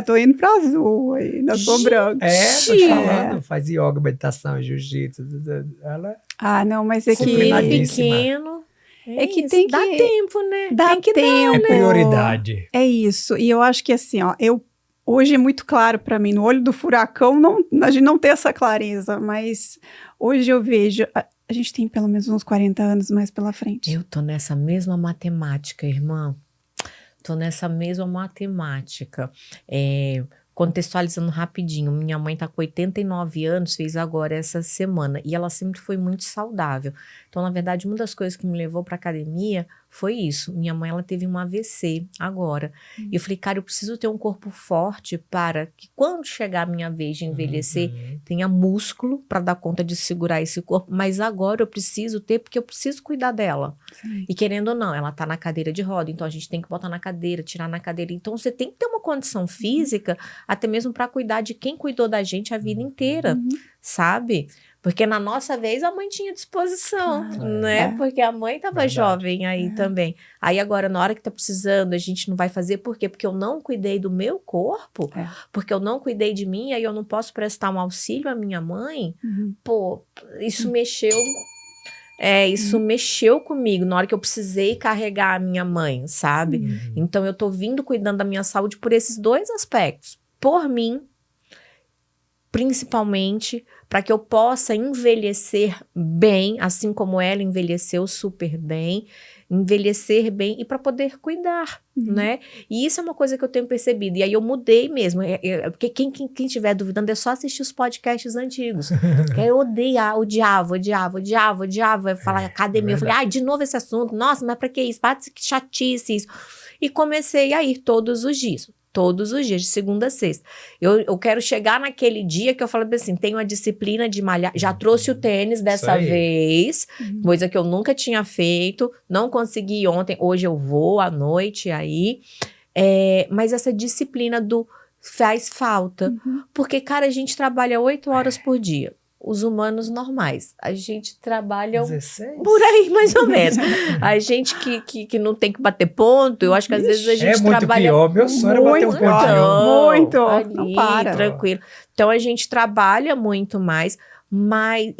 tô indo pra azul aí, ainda sou branca. Tô te falando, faz yoga, meditação, jiu-jitsu. Ela não, mas é que... pequeno. É que tem que... Dá tempo, né? Dá tem que tempo. é prioridade. É isso. E eu acho que assim, ó, hoje é muito claro para mim, no olho do furacão, a gente não tem essa clareza, mas hoje eu vejo, a gente tem pelo menos uns 40 anos mais pela frente. Eu tô nessa mesma matemática, irmã. Tô nessa mesma matemática. Contextualizando rapidinho, minha mãe tá com 89 anos, fez agora essa semana, e ela sempre foi muito saudável. Então, na verdade, uma das coisas que me levou pra academia foi isso. Minha mãe, ela teve um AVC agora. E eu falei, cara, eu preciso ter um corpo forte para que quando chegar a minha vez de envelhecer, tenha músculo para dar conta de segurar esse corpo. Mas agora eu preciso ter, porque eu preciso cuidar dela. Sim. E querendo ou não, ela tá na cadeira de roda, então a gente tem que botar na cadeira, tirar na cadeira. Então você tem que ter uma condição física, até mesmo para cuidar de quem cuidou da gente a vida inteira, sabe? Porque na nossa vez a mãe tinha disposição, né? Porque a mãe tava jovem aí também. Aí agora, na hora que tá precisando, a gente não vai fazer. Por quê? Porque eu não cuidei do meu corpo, porque eu não cuidei de mim, aí eu não posso prestar um auxílio à minha mãe. Pô, isso mexeu... isso mexeu comigo na hora que eu precisei carregar a minha mãe, sabe? Então eu tô vindo cuidando da minha saúde por esses dois aspectos. Por mim, principalmente, para que eu possa envelhecer bem, assim como ela envelheceu super bem, envelhecer bem e para poder cuidar, né? E isso é uma coisa que eu tenho percebido. E aí eu mudei mesmo. Porque quem estiver duvidando é só assistir os podcasts antigos. Eu odiava. Eu falava academia. Eu falei, de novo esse assunto. Nossa, mas para que isso? Que chatice isso. E comecei a ir todos os dias, de segunda a sexta. Eu quero chegar naquele dia que eu falo assim, tenho a disciplina de malhar, já trouxe o tênis dessa vez, coisa que eu nunca tinha feito, não consegui ontem, hoje eu vou à noite aí, mas essa disciplina faz falta, porque, cara, a gente trabalha 8 horas por dia. Os humanos normais. A gente trabalha 16? Por aí, mais ou menos. A gente que não tem que bater ponto, eu acho que às vezes a gente trabalha... É muito pior. Meu sonho é bater um pontinho. Muito. Ali, não para. Tranquilo. Então, a gente trabalha muito mais, mas...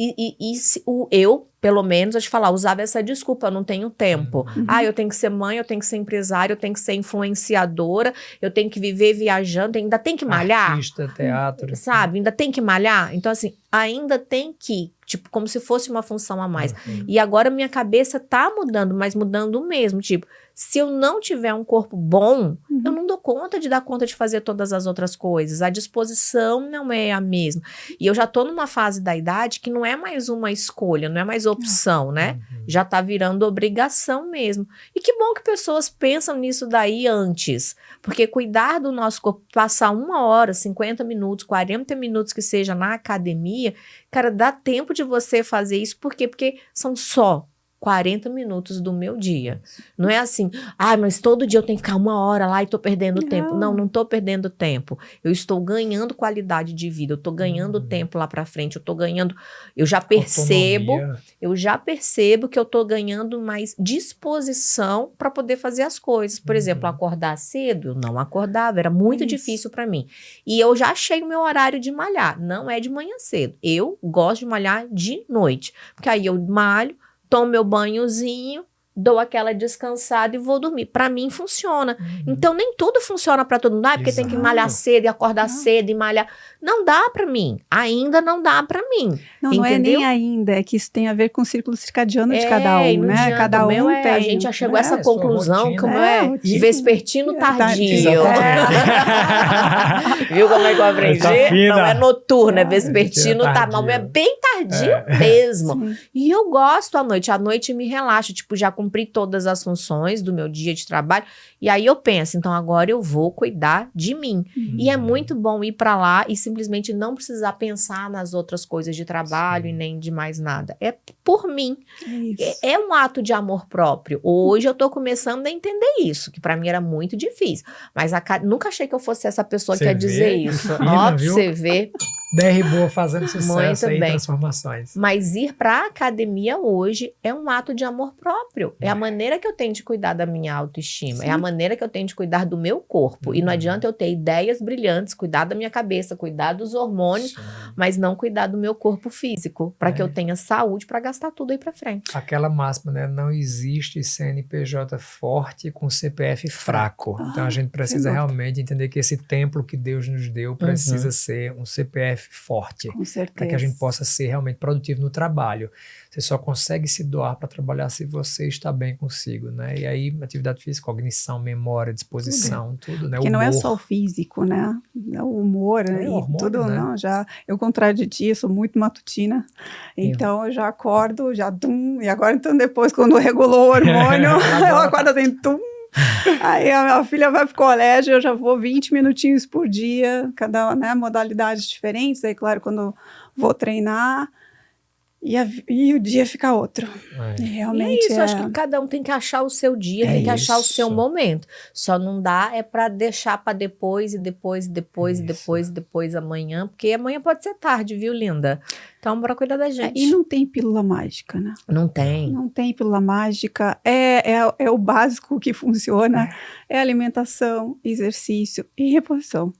eu, pelo menos, eu te falar, usava essa desculpa, eu não tenho tempo. Eu tenho que ser mãe, eu tenho que ser empresária, eu tenho que ser influenciadora, eu tenho que viver viajando, ainda tem que malhar. Artista, teatro. Sabe? Ainda tem que malhar. Então, assim, ainda tem que, tipo, como se fosse uma função a mais. E agora minha cabeça tá mudando, mas mudando mesmo. Tipo, se eu não tiver um corpo bom, eu não dou conta de dar conta de fazer todas as outras coisas. A disposição não é a mesma. E eu já tô numa fase da idade que não é mais uma escolha, não é mais opção, né? Já tá virando obrigação mesmo. E que bom que pessoas pensam nisso daí antes. Porque cuidar do nosso corpo, passar 1 hora, 50 minutos, 40 minutos que seja na academia, cara, dá tempo de você fazer isso. Por quê? Porque são só 40 minutos do meu dia. Não é assim, mas todo dia eu tenho que ficar 1 hora lá e tô perdendo tempo. Não tô perdendo tempo. Eu estou ganhando qualidade de vida, eu tô ganhando tempo lá pra frente, eu já percebo que eu tô ganhando mais disposição para poder fazer as coisas. Por exemplo, acordar cedo, eu não acordava, era muito difícil para mim. E eu já achei o meu horário de malhar, não é de manhã cedo. Eu gosto de malhar de noite, porque aí eu malho, tomo meu banhozinho, dou aquela descansada e vou dormir. Pra mim funciona. Então nem tudo funciona pra todo mundo. Porque tem que malhar cedo e acordar cedo e malhar. Não dá pra mim. Ainda não dá pra mim. Não é nem ainda. É que isso tem a ver com o círculo circadiano de cada um, né? Cada um tem. A gente já chegou a essa conclusão que vespertino tardio. Viu como é que eu aprendi? Não é noturno, é vespertino tardio. Não, é bem tardio mesmo. E eu gosto à noite. À noite me relaxo. Tipo, já cumpri todas as funções do meu dia de trabalho, e aí eu penso, então agora eu vou cuidar de mim. E é muito bom ir para lá e simplesmente não precisar pensar nas outras coisas de trabalho e nem de mais nada. É por mim. Isso. É um ato de amor próprio. Hoje eu tô começando a entender isso, que pra mim era muito difícil. Mas nunca achei que eu fosse essa pessoa que ia dizer isso. Ó, pra você ver. DR Boa fazendo sucesso Muito aí, bem. transformações. Mas ir pra academia hoje é um ato de amor próprio. É a maneira que eu tenho de cuidar da minha autoestima. Sim. É a maneira que eu tenho de cuidar do meu corpo. E não adianta eu ter ideias brilhantes, cuidar da minha cabeça, cuidar dos hormônios, Sim. mas não cuidar do meu corpo físico, para que eu tenha saúde para gastar tudo aí para frente. Aquela máxima, né? Não existe CNPJ forte com CPF fraco. Então a gente precisa realmente entender que esse templo que Deus nos deu precisa ser um CPF forte. Com certeza. Para que a gente possa ser realmente produtivo no trabalho. Você só consegue se doar para trabalhar se você está bem consigo, né? E aí, atividade física, cognição, memória, disposição, tudo, né? Porque não é Humor. só o físico, né? É o humor, É, e hormônio, tudo, né? não, eu contrário de ti, eu sou muito matutina, então eu já acordo, e agora então depois quando regulou o hormônio, eu acordo assim, aí a minha filha vai pro colégio, eu já vou 20 minutinhos por dia, cada, né, modalidades diferentes, aí claro, quando vou treinar, e o dia fica outro. É. Realmente E é isso, acho que cada um tem que achar o seu dia, tem que achar o seu isso. momento. Só não dá para deixar para depois amanhã, porque amanhã pode ser tarde, viu, linda? Então, bora cuidar da gente. E não tem pílula mágica, né? Não tem. Não tem pílula mágica, é o básico que funciona, é alimentação, exercício e reposição.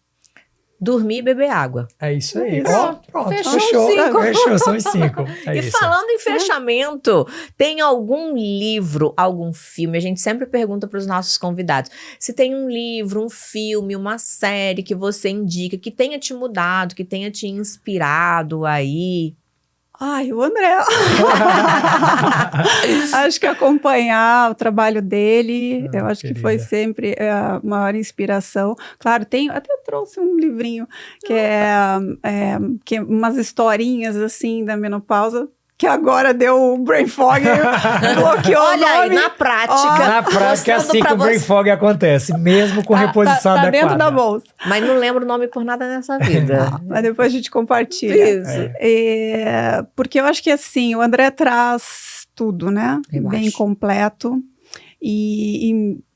Dormir e beber água. É isso aí. Isso. Ó, pronto, Fechou fechou. os 5. Fechou, são os 5. É E isso. falando em fechamento, tem algum livro, algum filme? A gente sempre pergunta para os nossos convidados se tem um livro, um filme, uma série que você indica, que tenha te mudado, que tenha te inspirado aí. Ai, o André. Acho que acompanhar o trabalho dele, eu acho que foi sempre a maior inspiração. Claro, até trouxe um livrinho que que umas historinhas assim da menopausa, que agora deu o brain fog, bloqueou Olha o nome. aí, na prática. Na prática, é assim mostrando que pra o brain você. fog acontece, mesmo com reposição tá adequada. dentro da bolsa. Mas não lembro o nome por nada nessa vida. Mas depois a gente compartilha. Isso. Porque eu acho que assim, o André traz tudo, né? Eu Bem acho. completo.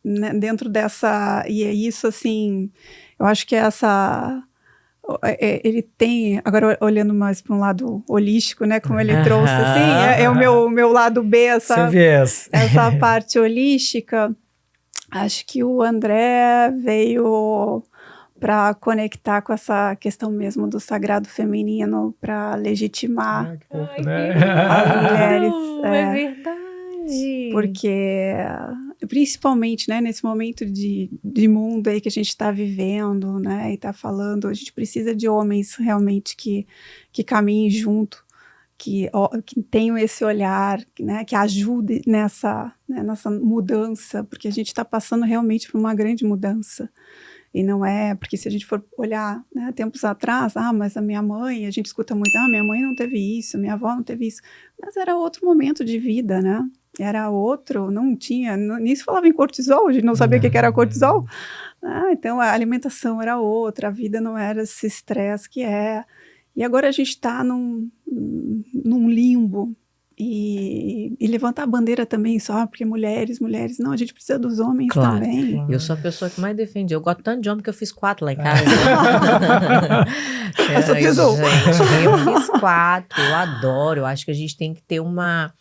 Né, dentro dessa. E é isso, assim. Eu acho que ele tem, agora olhando mais para um lado holístico, né? Como ele trouxe, assim, é o meu lado B, essa parte holística. Acho que o André veio para conectar com essa questão mesmo do sagrado feminino, para legitimar Que fofo, né? as mulheres. É verdade. Porque, principalmente, né, nesse momento de mundo aí que a gente está vivendo, né, e está falando, a gente precisa de homens realmente que caminhem junto, que tenham esse olhar, né, que ajude nessa mudança, porque a gente está passando realmente por uma grande mudança. E não é, porque se a gente for olhar, né, tempos atrás, mas a minha mãe, a gente escuta muito, minha mãe não teve isso, minha avó não teve isso, mas era outro momento de vida, né? Era outro, não tinha, nem se falava em cortisol, a gente não sabia o que era cortisol. Então a alimentação era outra, a vida não era esse estresse que é. E agora a gente está num limbo. E levantar a bandeira também só, porque mulheres, não, a gente precisa dos homens também. Claro. Eu sou a pessoa que mais defende. Eu gosto tanto de homem que eu fiz 4 lá em casa. Eu só fiz um. Gente, eu fiz 4, eu adoro. Eu acho que a gente tem que ter uma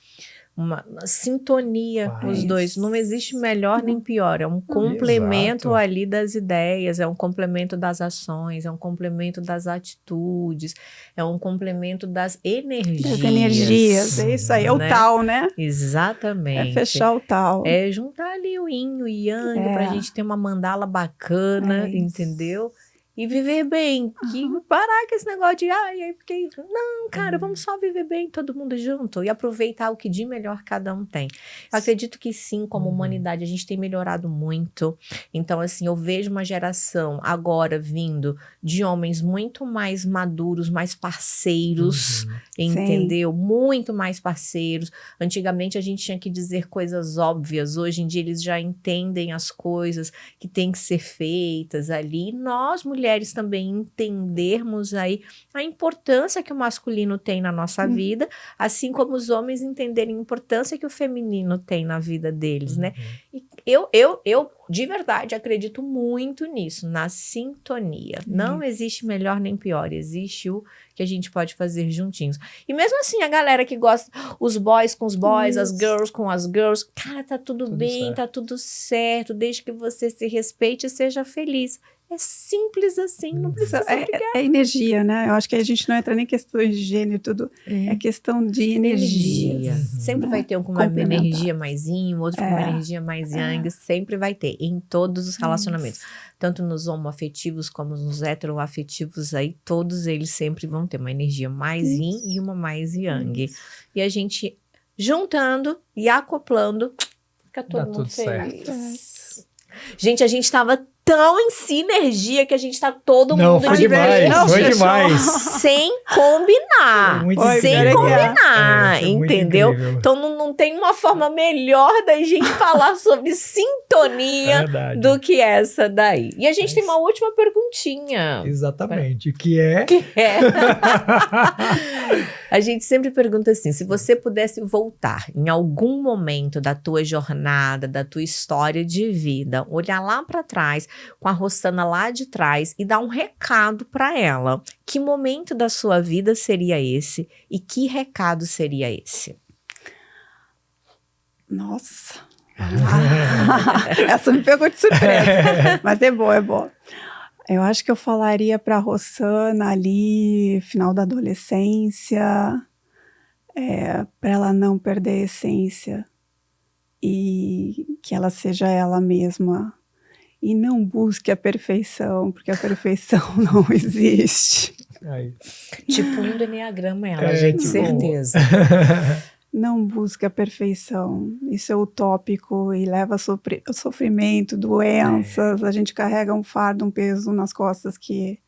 sintonia os dois. Não existe melhor nem pior. É um complemento Exato. ali das ideias, é um complemento das ações, é um complemento das atitudes, é um complemento das energias. Das energias, é isso aí, é o tal, né? Exatamente. É fechar o tal. É juntar ali o yin e o yang pra gente ter uma mandala bacana, entendeu? E viver bem. Que parar com esse negócio de porque não, cara, vamos só viver bem todo mundo junto e aproveitar o que de melhor cada um tem. Eu acredito que sim, como humanidade, a gente tem melhorado muito. Então, assim, eu vejo uma geração agora vindo de homens muito mais maduros, mais parceiros, entendeu? Sim. Muito mais parceiros. Antigamente a gente tinha que dizer coisas óbvias. Hoje em dia eles já entendem as coisas que têm que ser feitas ali. E nós, mulheres, mulheres também entendermos aí a importância que o masculino tem na nossa vida, assim como os homens entenderem a importância que o feminino tem na vida deles, né? E eu de verdade acredito muito nisso, na sintonia. Não existe melhor nem pior, existe o que a gente pode fazer juntinhos. E mesmo assim, a galera que gosta, os boys com os boys, as girls com as girls, cara, tá tudo bem, certo. Tá tudo certo, desde que você se respeite e seja feliz. É simples assim, não precisa brigar. É energia, né? Eu acho que a gente não entra nem em questões de gênero e tudo. É questão de energia. Sempre vai ter um com uma energia mais yin, outro com uma energia mais yang. Sempre vai ter, em todos os relacionamentos. Tanto nos homoafetivos como nos heteroafetivos aí, todos eles sempre vão ter uma energia mais yin e uma mais yang. E a gente juntando e acoplando, fica todo mundo feliz. Certo. Gente, a gente tava tão em sinergia que a gente tá todo mundo foi demais. Sem combinar. Sem combinar, entendeu? Então não tem uma forma melhor da gente falar sobre sintonia do que essa daí. E a gente tem uma última perguntinha. Exatamente, que é... A gente sempre pergunta assim, se você pudesse voltar em algum momento da tua jornada, da tua história de vida, olhar lá para trás, com a Rossana lá de trás e dar um recado para ela, que momento da sua vida seria esse e que recado seria esse? Nossa, essa me pegou de surpresa, mas é boa, é boa. Eu acho que eu falaria para a Rossana ali, final da adolescência, para ela não perder a essência e que ela seja ela mesma e não busque a perfeição, porque a perfeição não existe. Aí. Tipo um do Enneagrama ela, gente, certeza. Não busque a perfeição, isso é utópico e leva a sofrimento, doenças, a gente carrega um fardo, um peso nas costas que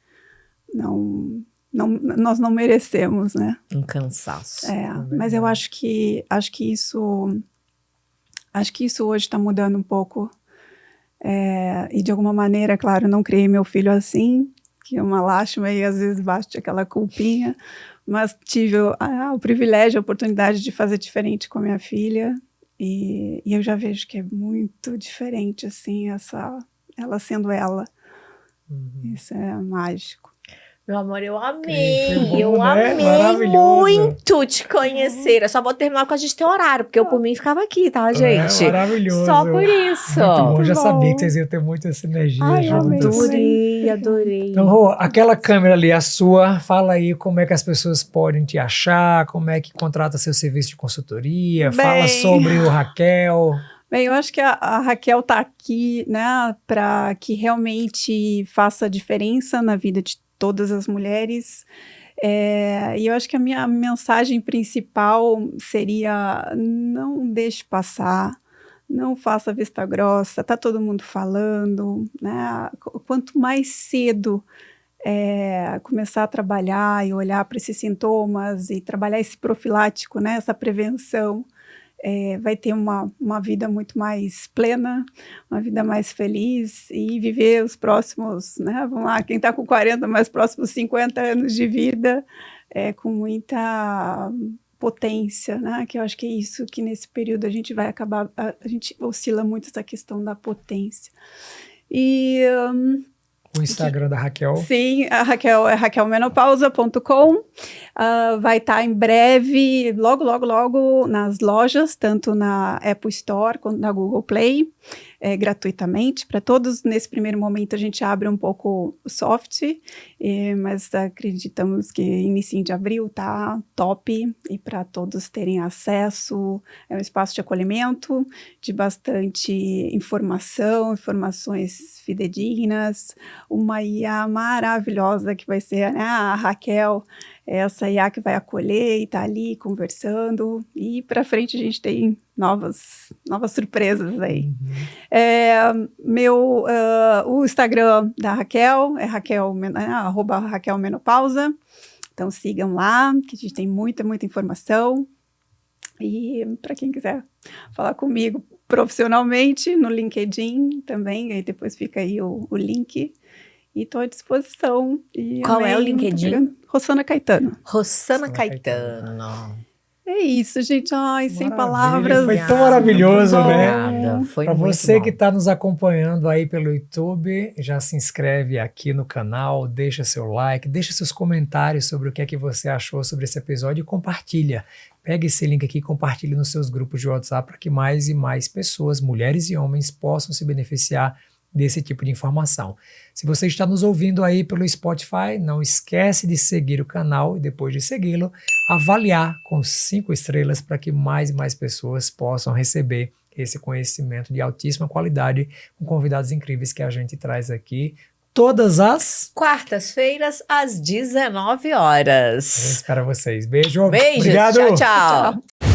nós não merecemos, né? Um cansaço. Mas eu acho que isso hoje está mudando um pouco e de alguma maneira, claro, não criei meu filho assim, que é uma lástima e às vezes bate aquela culpinha, mas tive o privilégio, a oportunidade de fazer diferente com a minha filha e eu já vejo que é muito diferente, assim, ela sendo ela. Isso é mágico. Meu amor, eu amei, amei muito te conhecer. Eu só vou terminar com a gente ter horário, porque eu por mim ficava aqui, tá, gente? Maravilhoso. Só por isso. Muito bom, já sabia que vocês iam ter muita essa energia juntas. Adorei. Então, Rô, aquela câmera ali, a sua, fala aí como é que as pessoas podem te achar, como é que contrata seu serviço de consultoria, fala sobre o Raquel. Bem, eu acho que a Raquel está aqui, né, para que realmente faça diferença na vida de todas as mulheres, e eu acho que a minha mensagem principal seria: não deixe passar, não faça vista grossa, tá todo mundo falando, né? Quanto mais cedo começar a trabalhar e olhar para esses sintomas e trabalhar esse profilático, né, essa prevenção, vai ter uma vida muito mais plena, uma vida mais feliz e viver os próximos, né, vamos lá, quem está com 40, mais próximos 50 anos de vida, com muita potência, né, que eu acho que é isso que nesse período a gente vai acabar, a gente oscila muito essa questão da potência. E... o Instagram da Raquel. Sim, a Raquel é raquelmenopausa.com. Vai estar em breve, logo nas lojas, tanto na Apple Store quanto na Google Play, gratuitamente. Para todos, nesse primeiro momento, a gente abre um pouco o soft, mas acreditamos que início de abril tá top e para todos terem acesso. É um espaço de acolhimento, de bastante informações fidedignas, uma IA maravilhosa que vai ser, né, a Raquel, essa IA que vai acolher e tá ali conversando, e para frente a gente tem novas surpresas aí. O Instagram da Raquel é @RaquelMenopausa, então sigam lá, que a gente tem muita informação, e para quem quiser falar comigo profissionalmente, no LinkedIn também, aí depois fica aí o link. E estou à disposição. E Qual é o amém, muito LinkedIn? obrigada. Rossana Caetano. Rossana Rossana Caetano. É isso, gente. Ai, sem Maravilha, palavras. foi tão maravilhoso, Muito né? bom. Obrigada, foi Para muito você bom. que está nos acompanhando aí pelo YouTube, já se inscreve aqui no canal, deixa seu like, deixa seus comentários sobre o que é que você achou sobre esse episódio e compartilha. Pega esse link aqui e compartilhe nos seus grupos de WhatsApp para que mais e mais pessoas, mulheres e homens, possam se beneficiar desse tipo de informação. Se você está nos ouvindo aí pelo Spotify, não esquece de seguir o canal e depois de segui-lo, avaliar com 5 estrelas para que mais e mais pessoas possam receber esse conhecimento de altíssima qualidade com convidados incríveis que a gente traz aqui todas as... Quartas-feiras, às 19 A gente horas. espera vocês. Beijo. Beijos. Obrigado. Tchau, tchau. Tchau.